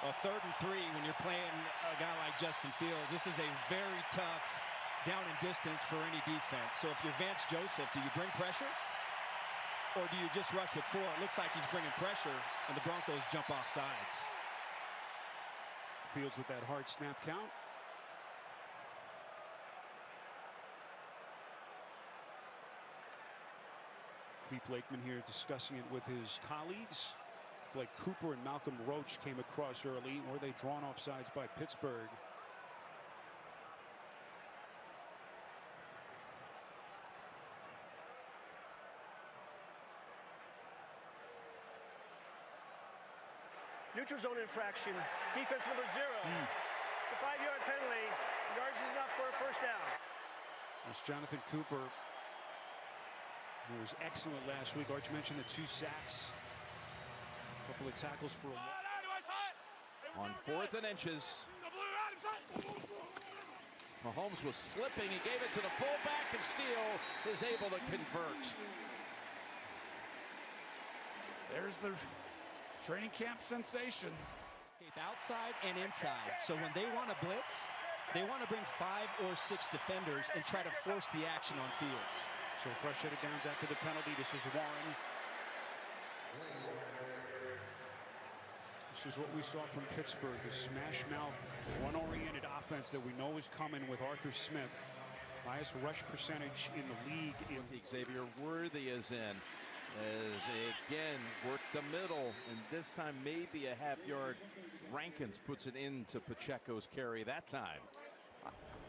Well, 3rd and 3 when you're playing a guy like Justin Fields. This is a very tough down and distance for any defense. So if you're Vance Joseph, do you bring pressure? Or do you just rush with 4? It looks like he's bringing pressure, and the Broncos jump off sides. Fields with that hard snap count. Cleve Blakeman here discussing it with his colleagues. Blake Cooper and Malcolm Roach came across early. Were they drawn off sides by Pittsburgh? Neutral zone infraction. Defense number 0. It's a 5-yard penalty. Yards is enough for a first down. That's Jonathan Cooper, who was excellent last week. Arch mentioned the 2 sacks. A couple of tackles for a... On 4th and inches. Mahomes was slipping. He gave it to the fullback, and Steele is able to convert. There's the training camp sensation. Outside and inside. So when they want to blitz, they want to bring 5 or 6 defenders and try to force the action on Fields. So fresh set of downs after the penalty. This is Warren. This is what we saw from Pittsburgh, the smash mouth, run-oriented offense that we know is coming with Arthur Smith. Highest rush percentage in the league. Xavier Worthy is in. As they again work the middle, and this time maybe a half-yard. Rankins puts it into Pacheco's carry that time.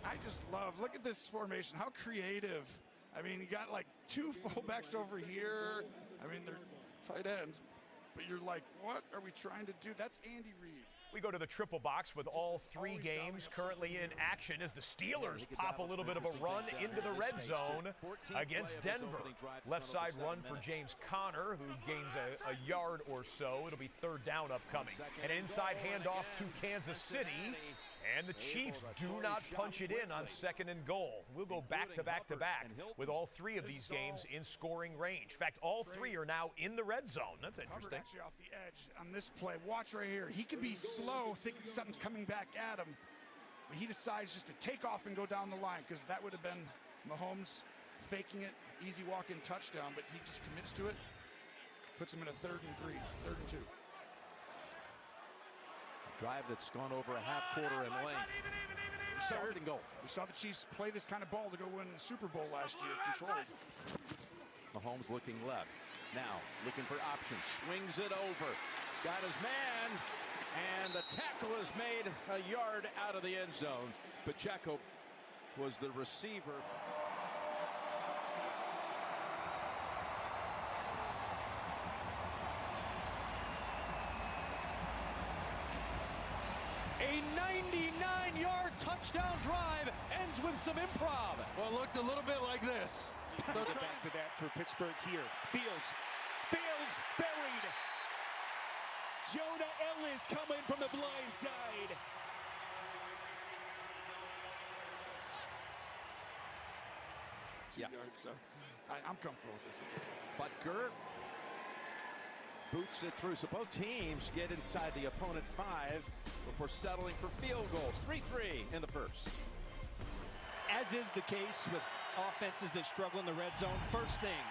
I just love, look at this formation, how creative. I mean, you got like 2 fullbacks over here. I mean, they're tight ends, but you're like, what are we trying to do? That's Andy Reid. We go to the triple box with all 3 games currently in action as the Steelers pop a little bit of a run into the red zone against Denver. Left side run for James Conner, who gains a yard or so. It'll be 3rd down upcoming. An inside handoff to Kansas City. And the Chiefs do not punch it in on 2nd and goal. We'll go back to back to back with all 3 of these games in scoring range. In fact, all 3 are now in the red zone. That's interesting. Actually off the edge on this play. Watch right here. He could be slow, thinking something's coming back at him. But he decides just to take off and go down the line, because that would have been Mahomes faking it, easy walk-in touchdown, but he just commits to it. Puts him in a 3rd and 3, 3rd and 2. Drive that's gone over a half-quarter in length. 3rd and goal. We saw the Chiefs play this kind of ball to go win the Super Bowl last year, controlled. Mahomes looking left. Now looking for options, swings it over, got his man, and the tackle is made a yard out of the end zone. Pacheco was the receiver. A 99-yard touchdown drive ends with some improv. Well, it looked a little bit like this. We'll go back to that for Pittsburgh here. Fields buried. Jonah Ellis coming from the blind side. Yeah. So I'm comfortable with this. Butker boots it through. So both teams get inside the opponent 5 before settling for field goals. 3-3 in the first. As is the case with offenses that struggle in the red zone, first thing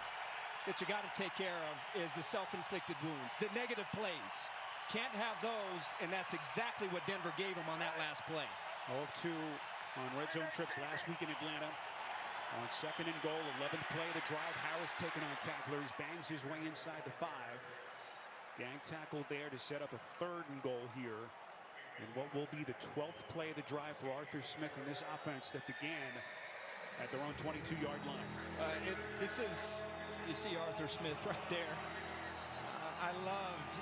that you got to take care of is the self-inflicted wounds, the negative plays. Can't have those, and that's exactly what Denver gave them on that last play. 0 of 2 on red zone trips last week in Atlanta. On 2nd and goal, 11th play of the drive, Harris taking on tacklers, bangs his way inside the 5. Gang tackle there to set up a 3rd and goal here. And what will be the 12th play of the drive for Arthur Smith in this offense that began at their own 22-yard line. This is, you see Arthur Smith right there. I loved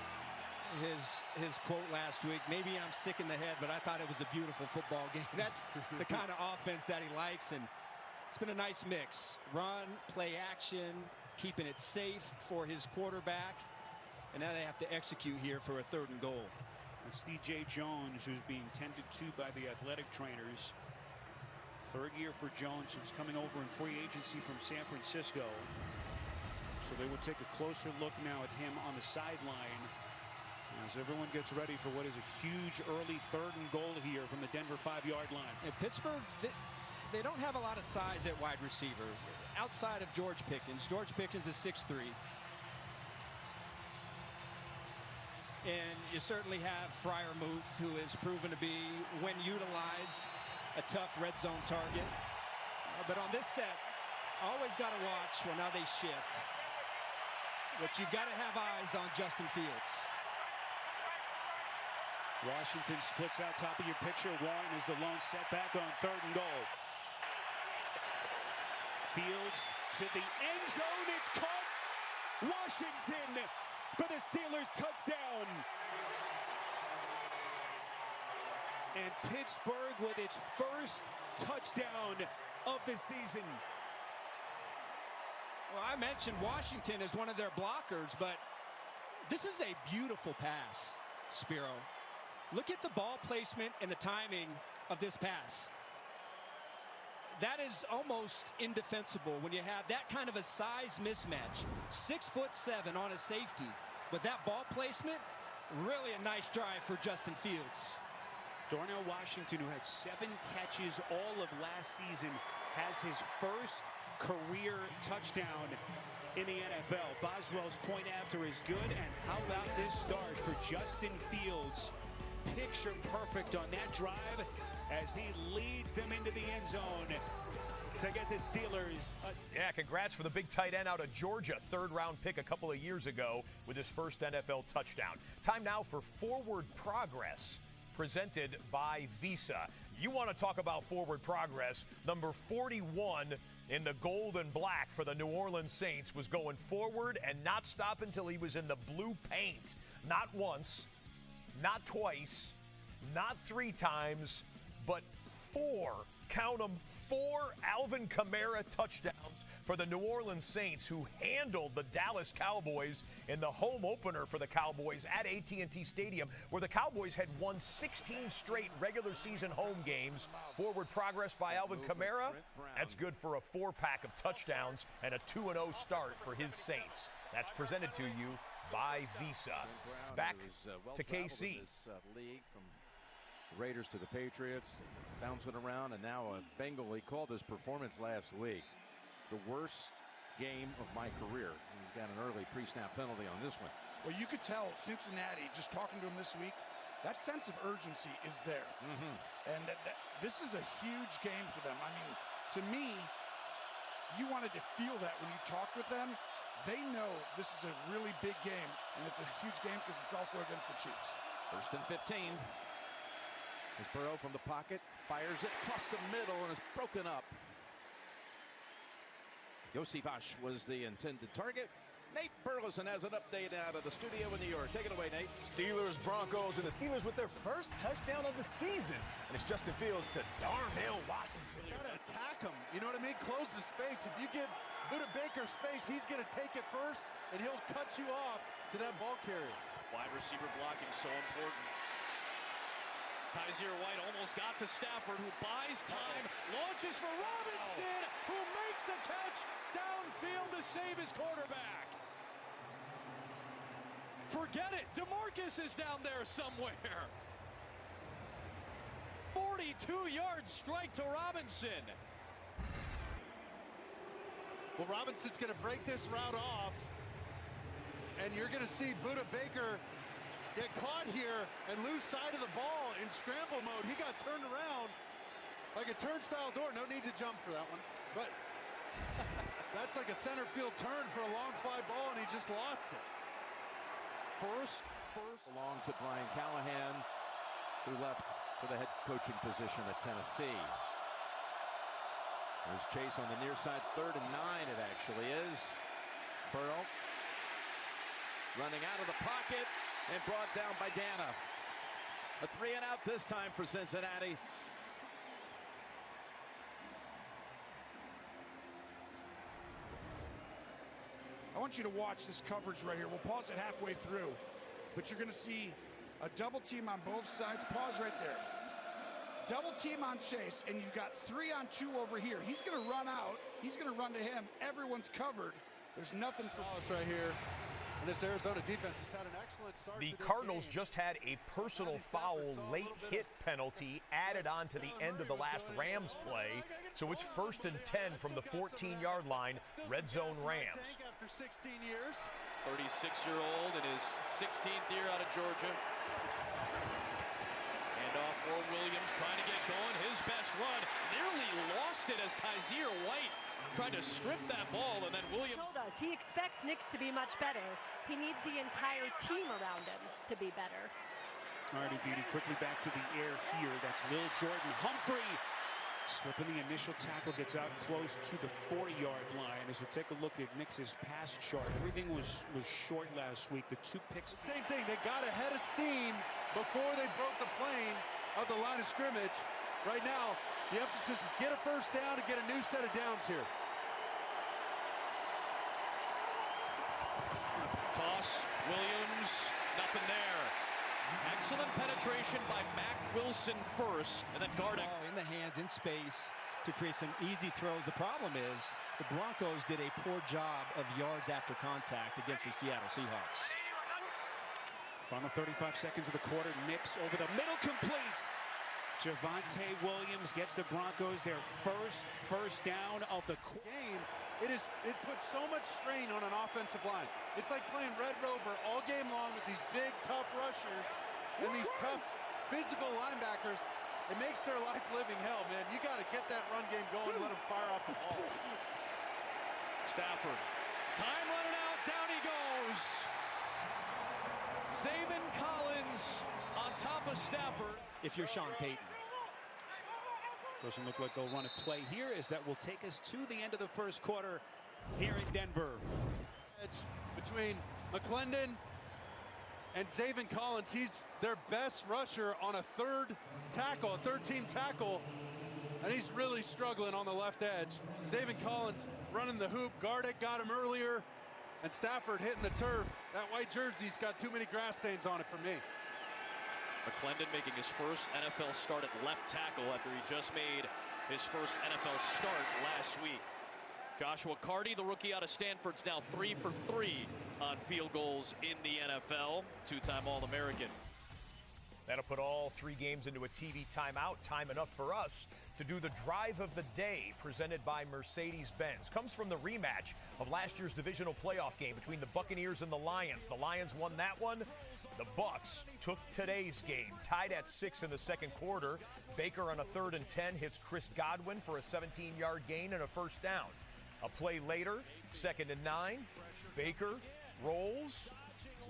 his quote last week. Maybe I'm sick in the head, but I thought it was a beautiful football game. That's the kind of offense that he likes, and it's been a nice mix. Run, play action, keeping it safe for his quarterback, and now they have to execute here for a 3rd and goal. It's DJ Jones who's being tended to by the athletic trainers. 3rd year for Jones, who's coming over in free agency from San Francisco. So they will take a closer look now at him on the sideline as everyone gets ready for what is a huge early 3rd and goal here from the Denver 5-yard line. And Pittsburgh, they don't have a lot of size at wide receiver outside of George Pickens. George Pickens is 6'3". And you certainly have Freiermuth, who has proven to be, when utilized, a tough red zone target. But on this set, always got to watch. Well, now they shift. But you've got to have eyes on Justin Fields. Washington splits out top of your picture. Warren is the lone setback on 3rd and goal. Fields to the end zone. It's caught. Washington for the Steelers touchdown. And Pittsburgh with its first touchdown of the season. Well, I mentioned Washington as one of their blockers, but this is a beautiful pass, Spiro. Look at the ball placement and the timing of this pass. That is almost indefensible when you have that kind of a size mismatch. 6'7" on a safety, but that ball placement, really a nice drive for Justin Fields. Darnell Washington, who had 7 catches all of last season, has his first career touchdown in the NFL. Boswell's point after is good, and how about this start for Justin Fields? Picture perfect on that drive as he leads them into the end zone to get the Steelers. Yeah, congrats for the big tight end out of Georgia. 3rd-round pick a couple of years ago with his first NFL touchdown. Time now for Forward Progress, presented by Visa. You want to talk about forward progress. Number 41 in the gold and black for the New Orleans Saints was going forward and not stop until he was in the blue paint. Not once, not twice, not 3 times, but 4, count them, 4 Alvin Kamara touchdowns for the New Orleans Saints, who handled the Dallas Cowboys in the home opener for the Cowboys at AT&T Stadium, where the Cowboys had won 16 straight regular season home games. Forward progress by Alvin Kamara, that's good for a 4-pack of touchdowns and a 2-0 start for his Saints. That's presented to you by Visa. Back to KC. From Raiders to the Patriots, bouncing around, and now a Bengal. He called his performance last week the worst game of my career. He's got an early pre-snap penalty on this one. Well, you could tell Cincinnati, just talking to him this week, that sense of urgency is there. And this is a huge game for them. I mean, to me, you wanted to feel that when you talked with them. They know this is a really big game, and it's a huge game because it's also against the Chiefs. 1st and 15. As Burrow from the pocket fires it across the middle and is broken up. Josivas was the intended target. Nate Burleson has an update out of the studio in New York. Take it away, Nate. Steelers, Broncos, and the Steelers with their first touchdown of the season. And it's Justin Fields to Darnell Washington. You gotta attack him. You know what I mean? Close the space. If you give Buda Baker space, he's gonna take it first, and he'll cut you off to that ball carrier. Wide receiver blocking so important. Kaiser White almost got to Stafford, who buys time, launches for Robinson, who makes a catch downfield to save his quarterback. Forget it, DeMarcus is down there somewhere. 42-yard strike to Robinson. Well, Robinson's going to break this route off, and you're going to see Buda Baker get caught here and lose sight of the ball in scramble mode. He got turned around like a turnstile door. No need to jump for that one, but that's like a center field turn for a long fly ball, and he just lost it. First along to Brian Callahan, who left for the head coaching position at Tennessee. There's Chase on the near side, 3rd and 9 it actually is. Burrow running out of the pocket and brought down by Dana. A 3 and out this time for Cincinnati. I want you to watch this coverage right here. We'll pause it halfway through, but you're going to see a double team on both sides. Pause right there. Double team on Chase, and you've got 3 on 2 over here. He's going to run out. He's going to run to him. Everyone's covered. There's nothing for us right here. And this Arizona defense has had an excellent start. The Cardinals just had a personal foul late hit penalty added on to the end of the last Rams play. So it's 1st and 10 from the 14-yard line, red zone Rams. After 16 years. 36-year-old in his 16th year out of Georgia. Handoff for Williams, trying to get going. His best run, nearly lost it as Kaiser White tried to strip that ball, and then Williams told us he expects Knicks to be much better. He needs the entire team around him to be better. All right, Edie, quickly back to the air here. That's Lil Jordan. Humphrey slipping the initial tackle, gets out close to the 40-yard line. As we take a look at Knicks' pass chart, everything was short last week. The 2 picks. Same thing. They got ahead of steam before they broke the plane of the line of scrimmage. Right now, the emphasis is get a first down and get a new set of downs here. Toss, Williams, nothing there. Excellent penetration by Mack Wilson first, and then guarding. In the hands, in space, to create some easy throws. The problem is the Broncos did a poor job of yards after contact against the Seattle Seahawks. Final 35 seconds of the quarter. Knicks over the middle, completes. Javonte Williams gets the Broncos their first down of the game. It puts so much strain on an offensive line. It's like playing Red Rover all game long with these big, tough rushers and these tough physical linebackers. It makes their life living hell, man. You got to get that run game going and let them fire off the ball. Stafford, time running out, down he goes. Zaven Collins on top of Stafford. If you're Sean Payton. Doesn't look like they'll run a play here, as that will take us to the end of the first quarter here in Denver. Edge between McClendon and Zaven Collins. He's their best rusher on a third team tackle, and he's really struggling on the left edge. Zaven Collins running the hoop. Gardick got him earlier, and Stafford hitting the turf. That white jersey's got too many grass stains on it for me. McClendon making his first NFL start at left tackle after he just made his first NFL start last week. Joshua Carty, the rookie out of Stanford's now 3 for 3 on field goals in the NFL. 2-time All-American. That'll put all 3 games into a TV timeout. Time enough for us to do the drive of the day presented by Mercedes-Benz. Comes from the rematch of last year's divisional playoff game between the Buccaneers and the Lions. The Lions won that one. The Bucs took today's game, tied at 6 in the second quarter. Baker on a 3rd and 10 hits Chris Godwin for a 17-yard gain and a first down. A play later, 2nd and 9. Baker rolls,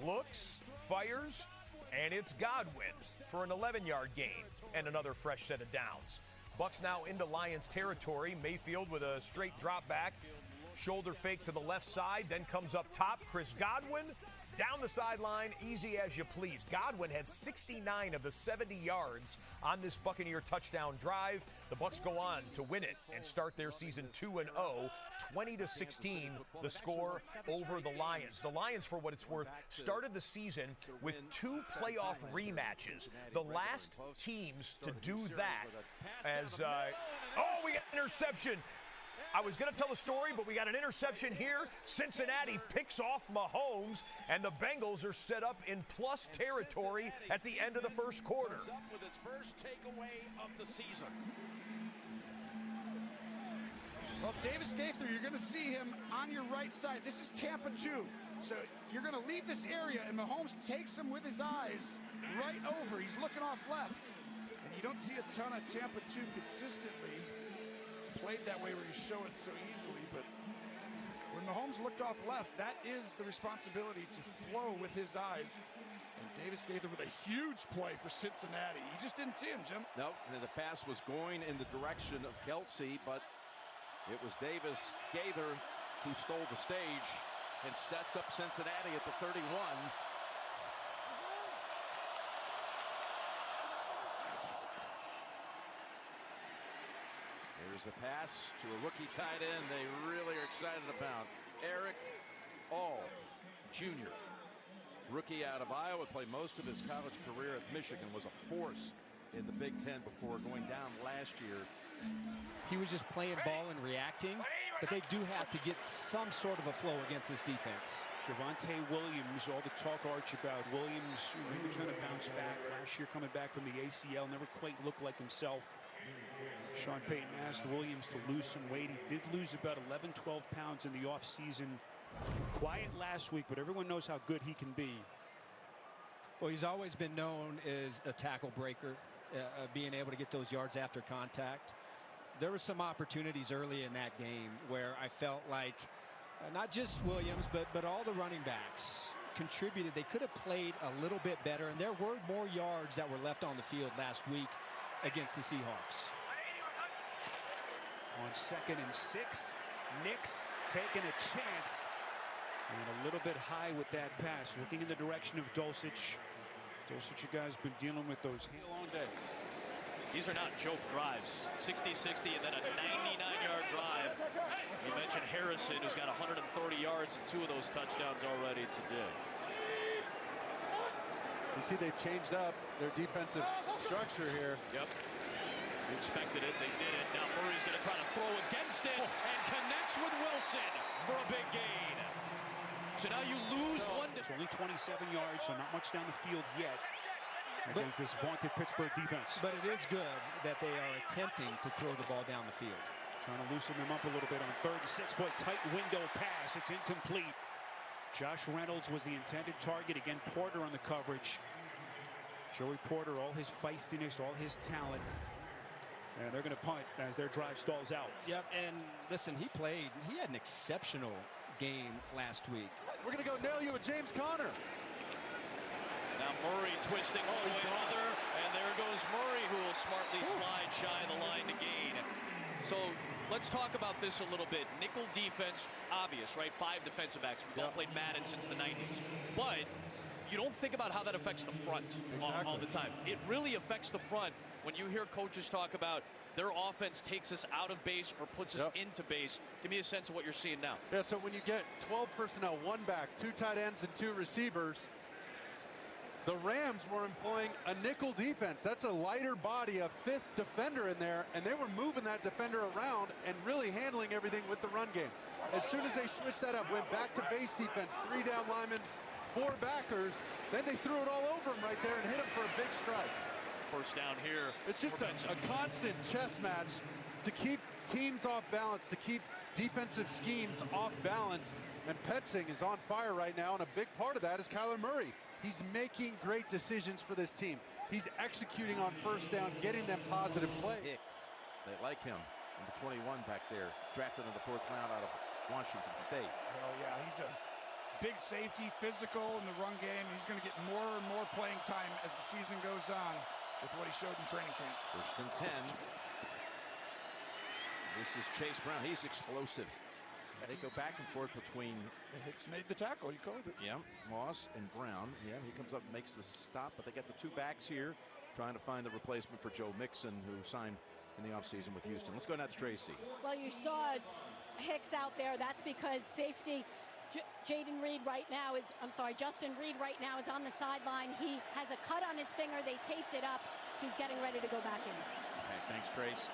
looks, fires, and it's Godwin for an 11-yard gain and another fresh set of downs. Bucs now into Lions territory. Mayfield with a straight drop back. Shoulder fake to the left side, then comes up top. Chris Godwin down the sideline, easy as you please. Godwin had 69 of the 70 yards on this Buccaneer touchdown drive. The Bucs go on to win it and start their season 2-0, 20-16, the score over the Lions. The Lions, for what it's worth, started the season with 2 playoff rematches. The last teams to do that as, we got an interception. I was going to tell a story, but we got an interception here. Cincinnati picks off Mahomes, and the Bengals are set up in plus territory at the end of the first quarter. With its first takeaway of the season. Well, Davis Gaither, you're going to see him on your right side. This is Tampa 2. So you're going to leave this area, and Mahomes takes him with his eyes right over. He's looking off left. And you don't see a ton of Tampa 2 consistently played that way where you show it so easily, but when Mahomes looked off left, that is the responsibility to flow with his eyes. And Davis Gaither with a huge play for Cincinnati. You just didn't see him, Jim. No, and the pass was going in the direction of Kelsey, but it was Davis Gaither who stole the stage and sets up Cincinnati at the 31. There's the pass to a rookie tight end they really are excited about. Eric All, Jr. Rookie out of Iowa, played most of his college career at Michigan, was a force in the Big Ten before going down last year. He was just playing ball and reacting, but they do have to get some sort of a flow against this defense. Javonte Williams, all the talk, Arch, about Williams maybe trying to bounce back. Last year coming back from the ACL, never quite looked like himself. Sean Payton asked Williams to lose some weight. He did lose about 11, 12 pounds in the offseason. Quiet last week, but everyone knows how good he can be. Well, he's always been known as a tackle breaker, being able to get those yards after contact. There were some opportunities early in that game where I felt like not just Williams, but all the running backs contributed. They could have played a little bit better, and there were more yards that were left on the field last week against the Seahawks. On 2nd and 6, Nix taking a chance. And a little bit high with that pass, looking in the direction of Dulcich. Dulcich, you guys been dealing with those long day. These are not joke drives. 60-60 and then a 99-yard drive. You mentioned Harrison, who's got 130 yards and 2 of those touchdowns already today. You see they've changed up their defensive structure here. Yep. They expected it. They did it. Now Murray's going to try to throw against it and connects with Wilson for a big gain. So now you lose one. It's only 27 yards, so not much down the field yet against this vaunted Pittsburgh defense. But it is good that they are attempting to throw the ball down the field. Trying to loosen them up a little bit on 3rd and 6. Boy, tight window pass. It's incomplete. Josh Reynolds was the intended target. Again, Porter on the coverage. Joey Porter, all his feistiness, all his talent. And they're going to punt as their drive stalls out. Yep, and listen, he had an exceptional game last week. We're going to go nail you with James Conner. Now Murray twisting one way or another, and there goes Murray, who will smartly slide shy of the line to gain. So let's talk about this a little bit. Nickel defense, obvious, right? 5 defensive backs. We've all played Madden since the 90s. But you don't think about how that affects the front all the time. It really affects the front when you hear coaches talk about their offense takes us out of base or puts us into base. Give me a sense of what you're seeing now. Yeah, so when you get 12 personnel, 1 back, 2 tight ends, and 2 receivers, the Rams were employing a nickel defense. That's a lighter body, a 5th defender in there, and they were moving that defender around and really handling everything with the run game. As soon as they switched that up, went back to base defense, 3 down linemen, 4 backers, then they threw it all over him right there and hit him for a big strike. First down here. It's just a constant chess match to keep teams off balance, to keep defensive schemes off balance. And Petzing is on fire right now, and a big part of that is Kyler Murray. He's making great decisions for this team. He's executing on first down, getting them positive play. Hicks, they like him. Number 21 back there, drafted in the 4th round out of Washington State. Oh yeah, big safety, physical in the run game. He's going to get more and more playing time as the season goes on with what he showed in training camp. 1st and 10. This is Chase Brown. He's explosive. They go back and forth between. Hicks made the tackle. You called it. Yeah, Moss and Brown. Yeah, he comes up and makes the stop, but they got the 2 backs here trying to find the replacement for Joe Mixon, who signed in the offseason with Houston. Let's go now to Tracy. Well, you saw Hicks out there. That's because safety Justin Reed right now is on the sideline. He has a cut on his finger. They taped it up. He's getting ready to go back in. Okay, thanks, Trace.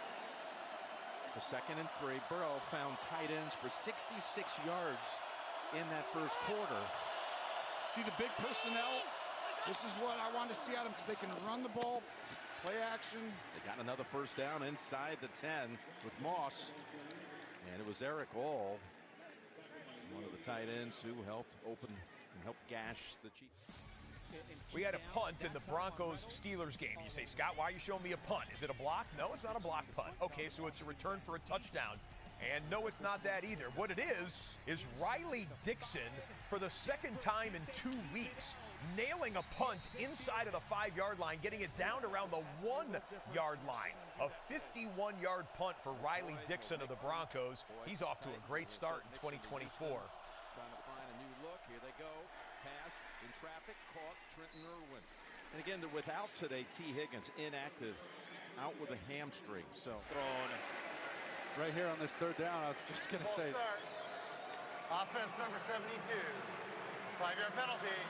It's a 2nd and 3. Burrow found tight ends for 66 yards in that first quarter. See the big personnel? This is what I want to see out of them, because they can run the ball, play action. They got another 1st down inside the 10 with Moss. And it was Eric All, one of the tight ends, who helped open and help gash the Chiefs. We had a punt in the Broncos-Steelers game. You say, Scott, why are you showing me a punt? Is it a block? No, it's not a block punt. Okay, so it's a return for a touchdown. And no, it's not that either. What it is Riley Dixon, for the 2nd time in 2 weeks, nailing a punt inside of the 5-yard line, getting it down around the 1-yard line. A 51-yard punt for Riley Dixon of the Broncos. He's off to a great start in 2024. Trying to find a new look. Here they go. Pass in traffic, caught Trenton Irwin. And again, they're without today T. Higgins, inactive, out with a hamstring. So thrown right here on this 3rd down. I was just going to say. Start. Offense number 72. 5-yard penalty.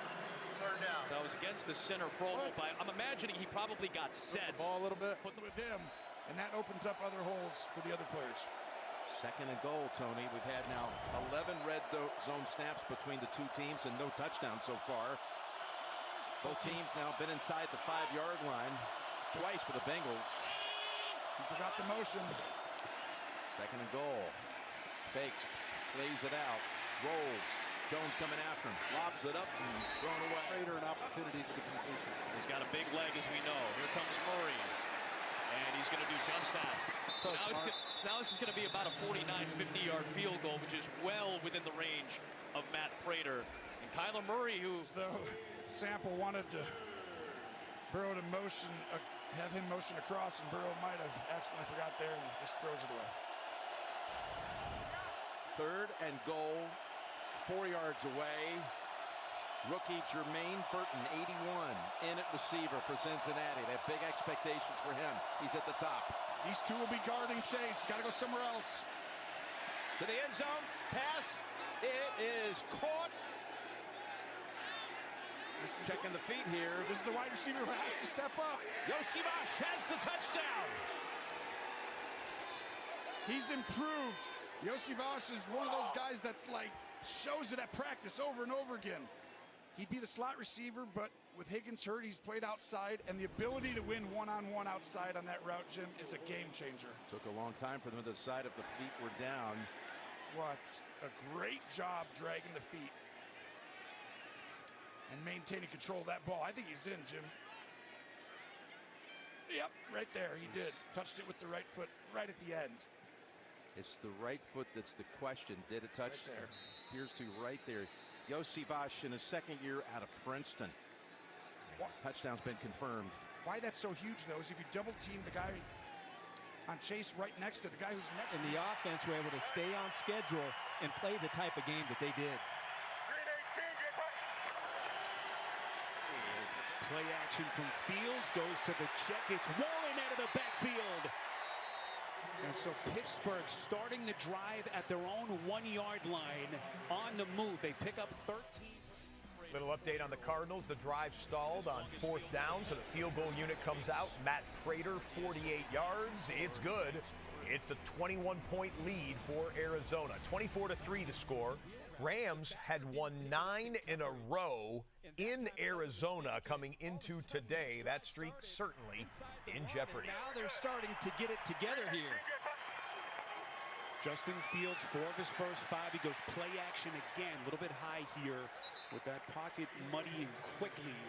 3rd down. So it was against the center Fromal, but I'm imagining he probably got set. The ball a little bit with him, and that opens up other holes for the other players. 2nd and goal, Tony. We've had now 11 red zone snaps between the 2 teams and no touchdowns so far. Both teams now been inside the 5-yard line twice for the Bengals. You forgot the motion. 2nd and goal. Fakes, plays it out, rolls. Jones coming after him, lobs it up and thrown away. Greater an opportunity for the completion. He's got a big leg, as we know. Here comes Murray, and he's going to do just that. So now this is going to be about a 49, 50-yard field goal, which is well within the range of Matt Prater. And Kyler Murray, who... Though Sample wanted to Burrow to motion, have him motion across, and Burrow might have accidentally forgot there and just throws it away. 3rd and goal, 4 yards away. Rookie Jermaine Burton, 81, in at receiver for Cincinnati. They have big expectations for him. He's at the top. These 2 will be guarding Chase. Got to go somewhere else. To the end zone. Pass. It is caught. Checking the feet here. This is the wide receiver who has to step up. Yosivash has the touchdown. He's improved. Yosivash is one of those guys that's like shows it at practice over and over again. He'd be the slot receiver, but with Higgins hurt, he's played outside, and the ability to win one-on-one outside on that route, Jim, is a game changer. Took a long time for them to decide if the feet were down. What a great job dragging the feet and maintaining control of that ball. I think he's in, Jim. Yep, right there, he did. Touched it with the right foot right at the end. It's the right foot that's the question. Did it touch? Right there. Appears to right there. Yosivash in his 2nd year out of Princeton. Touchdown's been confirmed. Why that's so huge, though, is if you double team the guy on Chase right next to the guy who's next to the offense were able to stay on schedule and play the type of game that they did. Play action from Fields, goes to the check. It's Warren out of the backfield. And so Pittsburgh starting the drive at their own 1-yard line on the move. They pick up 13. Little update on the Cardinals. The drive stalled on 4th down, so the field goal unit comes out. Matt Prater, 48 yards. It's good. It's a 21-point lead for Arizona. 24-3 to score. Rams had won 9 in a row in Arizona coming into today. That streak certainly in jeopardy. Now they're starting to get it together here. Justin Fields, 4 of his first 5. He goes play action again. A little bit high here with that pocket muddying quickly.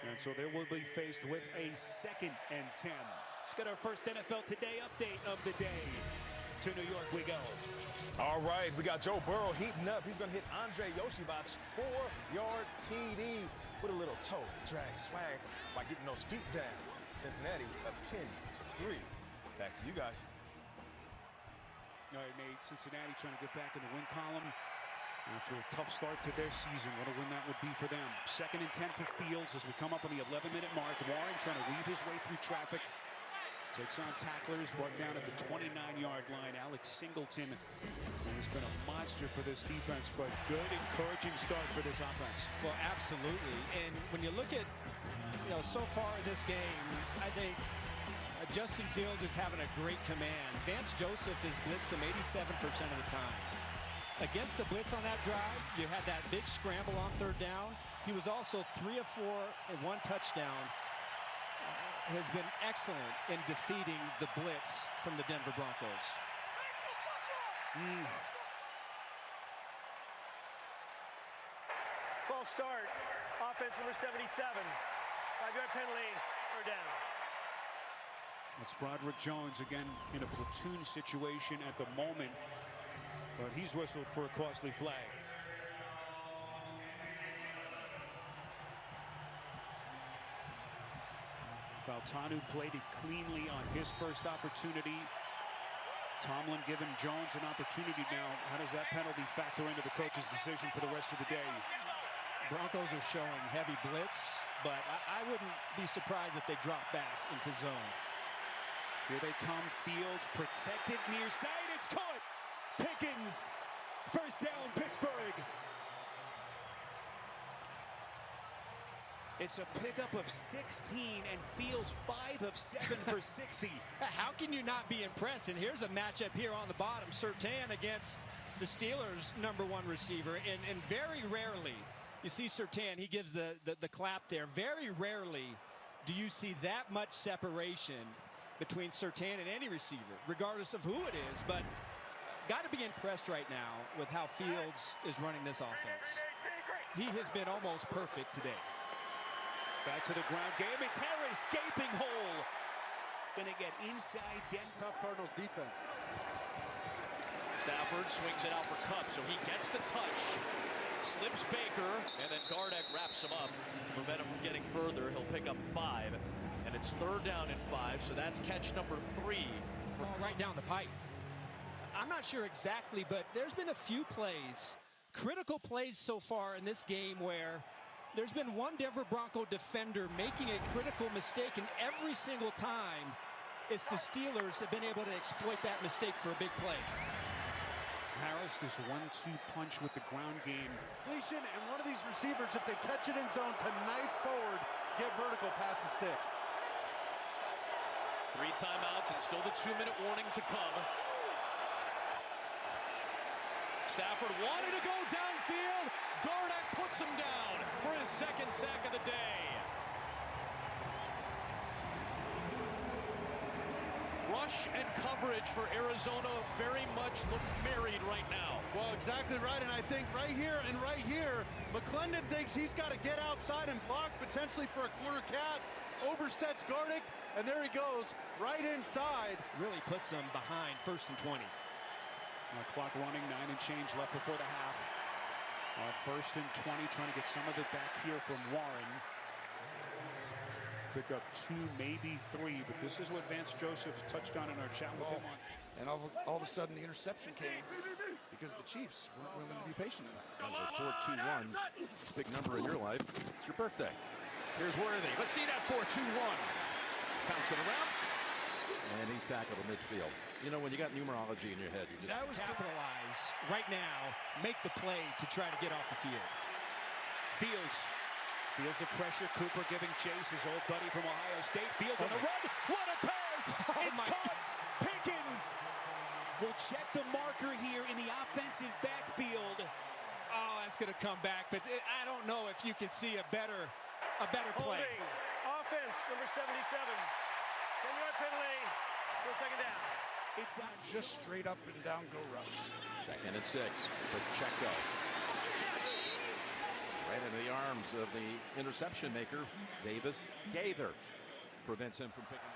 And so they will be faced with a 2nd and 10. Let's get our first NFL Today update of the day. To New York we go. All right, we got Joe Burrow heating up. He's going to hit Andre Yoshibot's 4-yard TD with a little toe drag swag by getting those feet down. Cincinnati up 10-3. Back to you guys. All right, Nate, Cincinnati trying to get back in the win column after a tough start to their season. What a win that would be for them. 2nd and 10 for Fields as we come up on the 11-minute mark. Warren trying to weave his way through traffic. Takes on tacklers, brought down at the 29-yard line. Alex Singleton has been a monster for this defense, but good, encouraging start for this offense. Well, absolutely. And when you look at, so far in this game, I think Justin Fields is having a great command. Vance Joseph has blitzed him 87% of the time. Against the blitz on that drive, you had that big scramble on 3rd down. He was also 3 of 4 and 1 touchdown. Has been excellent in defeating the blitz from the Denver Broncos. False start. Offense number 77. 5-yard penalty. Third down. It's Broderick Jones again in a platoon situation at the moment, but he's whistled for a costly flag. Faltanu played it cleanly on his first opportunity. Tomlin giving Jones an opportunity now. How does that penalty factor into the coach's decision for the rest of the day? Broncos are showing heavy blitz, but I wouldn't be surprised if they drop back into zone. Here they come. Fields protected near side. It's caught. Pickens. First down, Pittsburgh. It's a pickup of 16 and Fields 5 of 7 for 60. How can you not be impressed? And here's a matchup here on the bottom. Surtain against the Steelers' #1 receiver. And very rarely you see Surtain. He gives the clap there. Very rarely do you see that much separation between Surtain and any receiver, regardless of who it is. But got to be impressed right now with how Fields is running this offense. He has been almost perfect today. Back to the ground game. It's Harris, gaping hole. Gonna get inside Denver. Tough Cardinals defense. Stafford swings it out for Kupp, so he gets the touch. Slips Baker, and then Gardeck wraps him up to prevent him from getting further. He'll pick up 5, and it's 3rd down and 5, so that's catch number 3. Right down the pipe. I'm not sure exactly, but there's been a few plays, critical plays so far in this game where there's been one Denver Bronco defender making a critical mistake, and every single time it's the Steelers have been able to exploit that mistake for a big play. Harris, this 1-2 punch with the ground game. Completion, and one of these receivers, if they catch it in zone, to knife forward, get vertical past the sticks. 3 timeouts and still the 2-minute warning to come. Stafford wanted to go downfield. Gardeck puts him down for his 2nd sack of the day. Rush and coverage for Arizona very much look married right now. Well, exactly right, and I think right here, McClendon thinks he's got to get outside and block potentially for a corner cat. Oversets Gardeck, and there he goes, right inside. Really puts him behind 1st and 20. Clock running, 9 and change left before the half. On 1st and 20, trying to get some of it back here from Warren. Pick up 2, maybe 3, but this is what Vance Joseph touched on in our chat with him. And all of a sudden, the interception came because the Chiefs weren't willing to be patient enough. 4-2-1, big number in your life. It's your birthday. Here's Worthy. Let's see that 4-2-1. Bounce it around. And he's tackled in midfield. You know, when you got numerology in your head, you just capitalize right now, make the play to try to get off the field. Fields feels the pressure. Cooper giving chase, his old buddy from Ohio State. Fields on the run. What a pass! It's caught. Pickens will check the marker here in the offensive backfield. Oh, that's going to come back, but I don't know if you can see a better play. Holding. Offense, number 77. 10-yard penalty. Still 2nd down. It's just straight up and down go routes. 2nd and 6. Pacheco. Right into the arms of the interception maker, Davis Gaither. Prevents him from picking.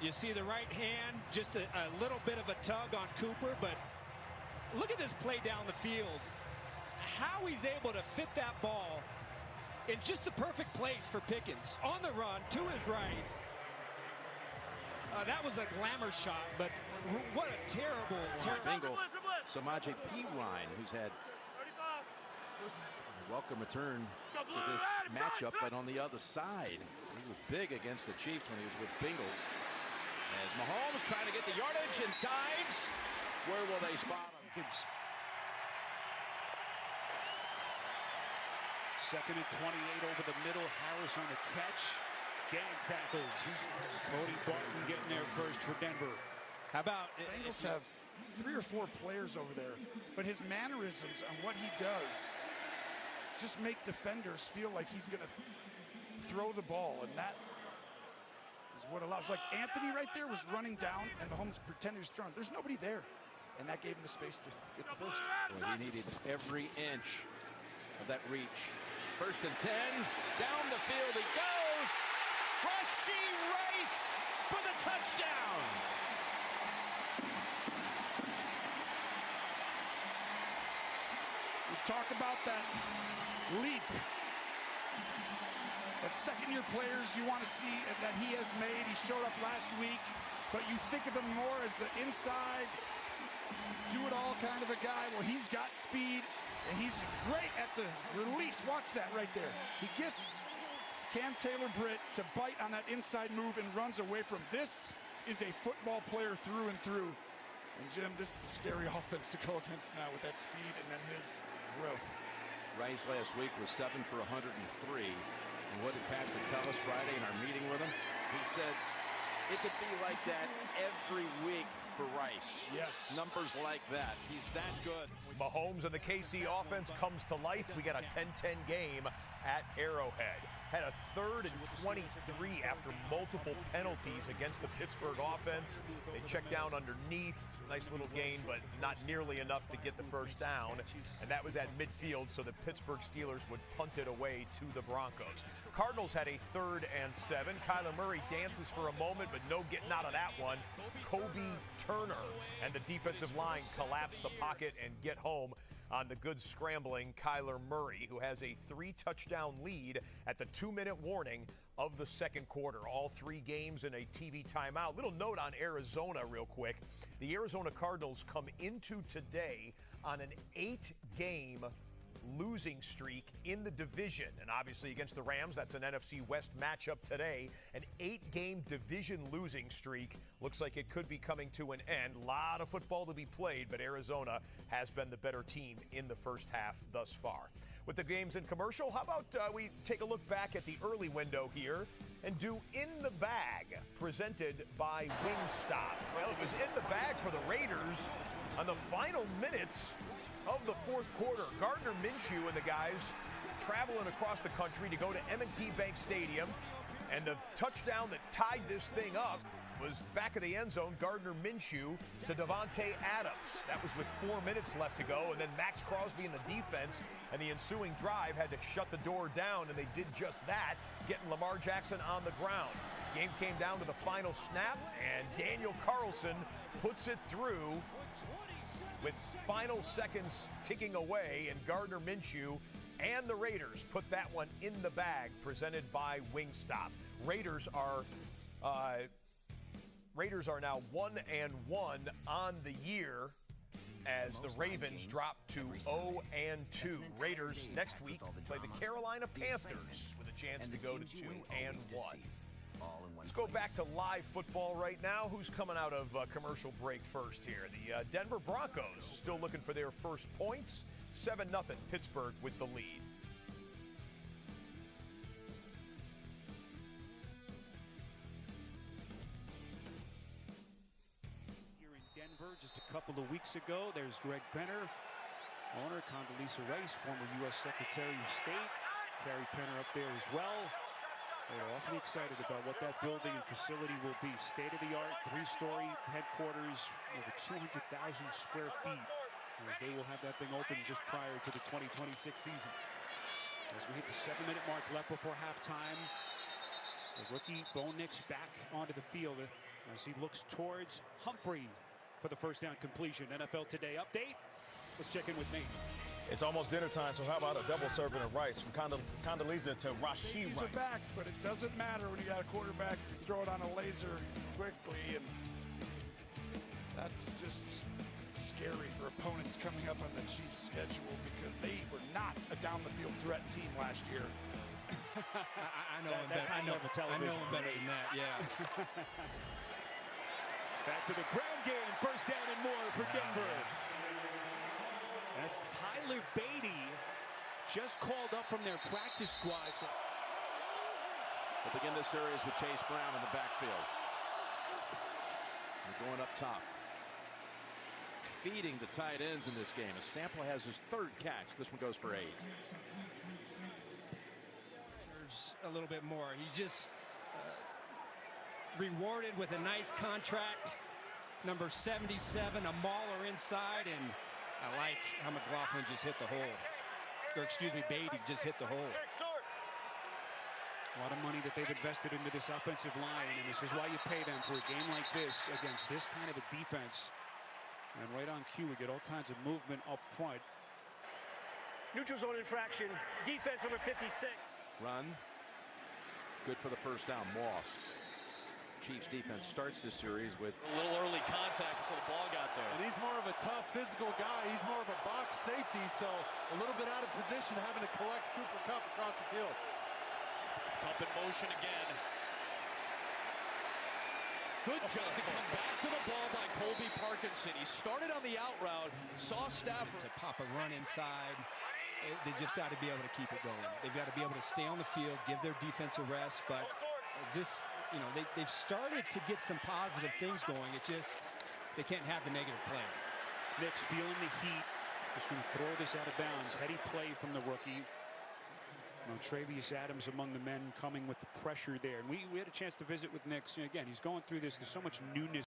You see the right hand, just a little bit of a tug on Cooper, but look at this play down the field. How he's able to fit that ball in just the perfect place for Pickens. On the run, to his right. That was a glamour shot, but what a terrible. Bingle, Samaje Perine, who's had a welcome return to this matchup, but on the other side. He was big against the Chiefs when he was with Bengals. As Mahomes trying to get the yardage and dives. Where will they spot him? 2nd and 28 over the middle. Harris on the catch. Gang tackle. Cody Barton getting there first for Denver. How about the Bengals have 3 or 4 players over there, but his mannerisms and what he does just make defenders feel like he's going to throw the ball, and that is what allows. Like Anthony right there was running down, and Mahomes pretended he was throwing. There's nobody there, and that gave him the space to get the first. Well, he needed every inch of that reach. 1st and 10, down the field he goes. Rashee Rice for the touchdown. We talk about that leap that second-year players you want to see that he has made. He showed up last week, but you think of him more as the inside, do-it-all kind of a guy. Well, he's got speed, and he's great at the release. Watch that right there. He gets Cam Taylor-Britt to bite on that inside move and runs away from. This is a football player through and through. And Jim, this is a scary offense to go against now with that speed and then his growth. Rice last week was 7 for 103. And what did Patrick tell us Friday in our meeting with him? He said it could be like that every week for Rice. Yes. Numbers like that. He's that good. Mahomes and the KC offense comes to life. We got a 10-10 game at Arrowhead. Had a 3rd and 23 after multiple penalties against the Pittsburgh offense. They checked down underneath. Nice little gain, but not nearly enough to get the first down. And that was at midfield, so the Pittsburgh Steelers would punt it away to the Broncos. Cardinals had a 3rd and 7. Kyler Murray dances for a moment, but no getting out of that one. Kobe Turner and the defensive line collapse the pocket and get home on the good scrambling Kyler Murray, who has a 3-touchdown lead at the 2-minute warning of the 2nd quarter. All 3 games in a TV timeout. Little note on Arizona real quick. The Arizona Cardinals come into today on an 8-game losing streak in the division. And obviously against the Rams, that's an NFC West matchup today. An 8-game division losing streak. Looks like it could be coming to an end. A lot of football to be played, but Arizona has been the better team in the first half thus far. With the games in commercial, how about we take a look back at the early window here and do In the Bag, presented by Wingstop. Well, it was in the bag for the Raiders on the final minutes of the 4th quarter. Gardner Minshew and the guys traveling across the country to go to M&T Bank Stadium, and the touchdown that tied this thing up was back of the end zone. Gardner Minshew to Devontae Adams. That was with 4 minutes left to go, and then Max Crosby in the defense and the ensuing drive had to shut the door down, and they did just that, getting Lamar Jackson on the ground. Game came down to the final snap, and Daniel Carlson puts it through with final seconds ticking away, and Gardner Minshew and the Raiders put that one in the bag, presented by Wingstop. Raiders are now 1-1 on the year as the Ravens drop to 0-2. Raiders next week play the Carolina Panthers with a chance to go to 2-1. Let's go back to live football right now. Who's coming out of commercial break first here? The Denver Broncos still looking for their first points. 7-0 Pittsburgh with the lead. Here in Denver just a couple of weeks ago, there's Greg Penner, owner, Condoleezza Rice, former U.S. Secretary of State. Carrie Penner up there as well. They're awfully excited about what that building and facility will be. State-of-the-art, 3-story headquarters, over 200,000 square feet, as they will have that thing open just prior to the 2026 season. As we hit the 7-minute mark left before halftime, the rookie Bo Nix back onto the field. as he looks towards Humphrey for the first down completion. NFL Today update. Let's check in with Nate. It's almost dinner time, so how about a double serving of rice from Condoleezza to Rashid Safeties Rice? are back, but it doesn't matter when you got a quarterback. You throw it on a laser quickly, and that's just scary for opponents coming up on the Chiefs' schedule because they were not a down-the-field threat team last year. I know him That's better. high-level television. I know him better than that, yeah. Back to the ground game. First down and more for Denver. That's Tyler Beatty, just called up from their practice squad. So They'll begin this series with Chase Brown in the backfield. They're going up top. Feeding the tight ends in this game. As Sample has his third catch. This one goes for 8. There's a little bit more. He just rewarded with a nice contract. Number 77, a mauler inside, and I like how McLaughlin just hit the hole. Or excuse me, Beatty just hit the hole. a lot of money that they've invested into this offensive line, and this is why you pay them for a game like this against this kind of a defense. And right on cue, we get all kinds of movement up front. Neutral zone infraction. Defense number 56. Run. Good for the first down. Moss. Chiefs defense starts this series with a little early contact before the ball got there. And he's more of a tough physical guy. He's more of a box safety, so a little bit out of position, having to collect Cooper Kupp across the field. Kupp in motion again. Good job to come back to the ball by Colby Parkinson. He started on the out route, saw Stafford. To pop a run inside. They just got to be able to keep it going. They've got to be able to stay on the field, give their defense a rest, but this, you know, they've started to get some positive things going. It's just they can't have the negative play. Knicks feeling the heat. Just going to throw this out of bounds. Heady play from the rookie. Travius Adams among the men coming with the pressure there. And we had a chance to visit with Knicks. Again, he's going through this. There's so much newness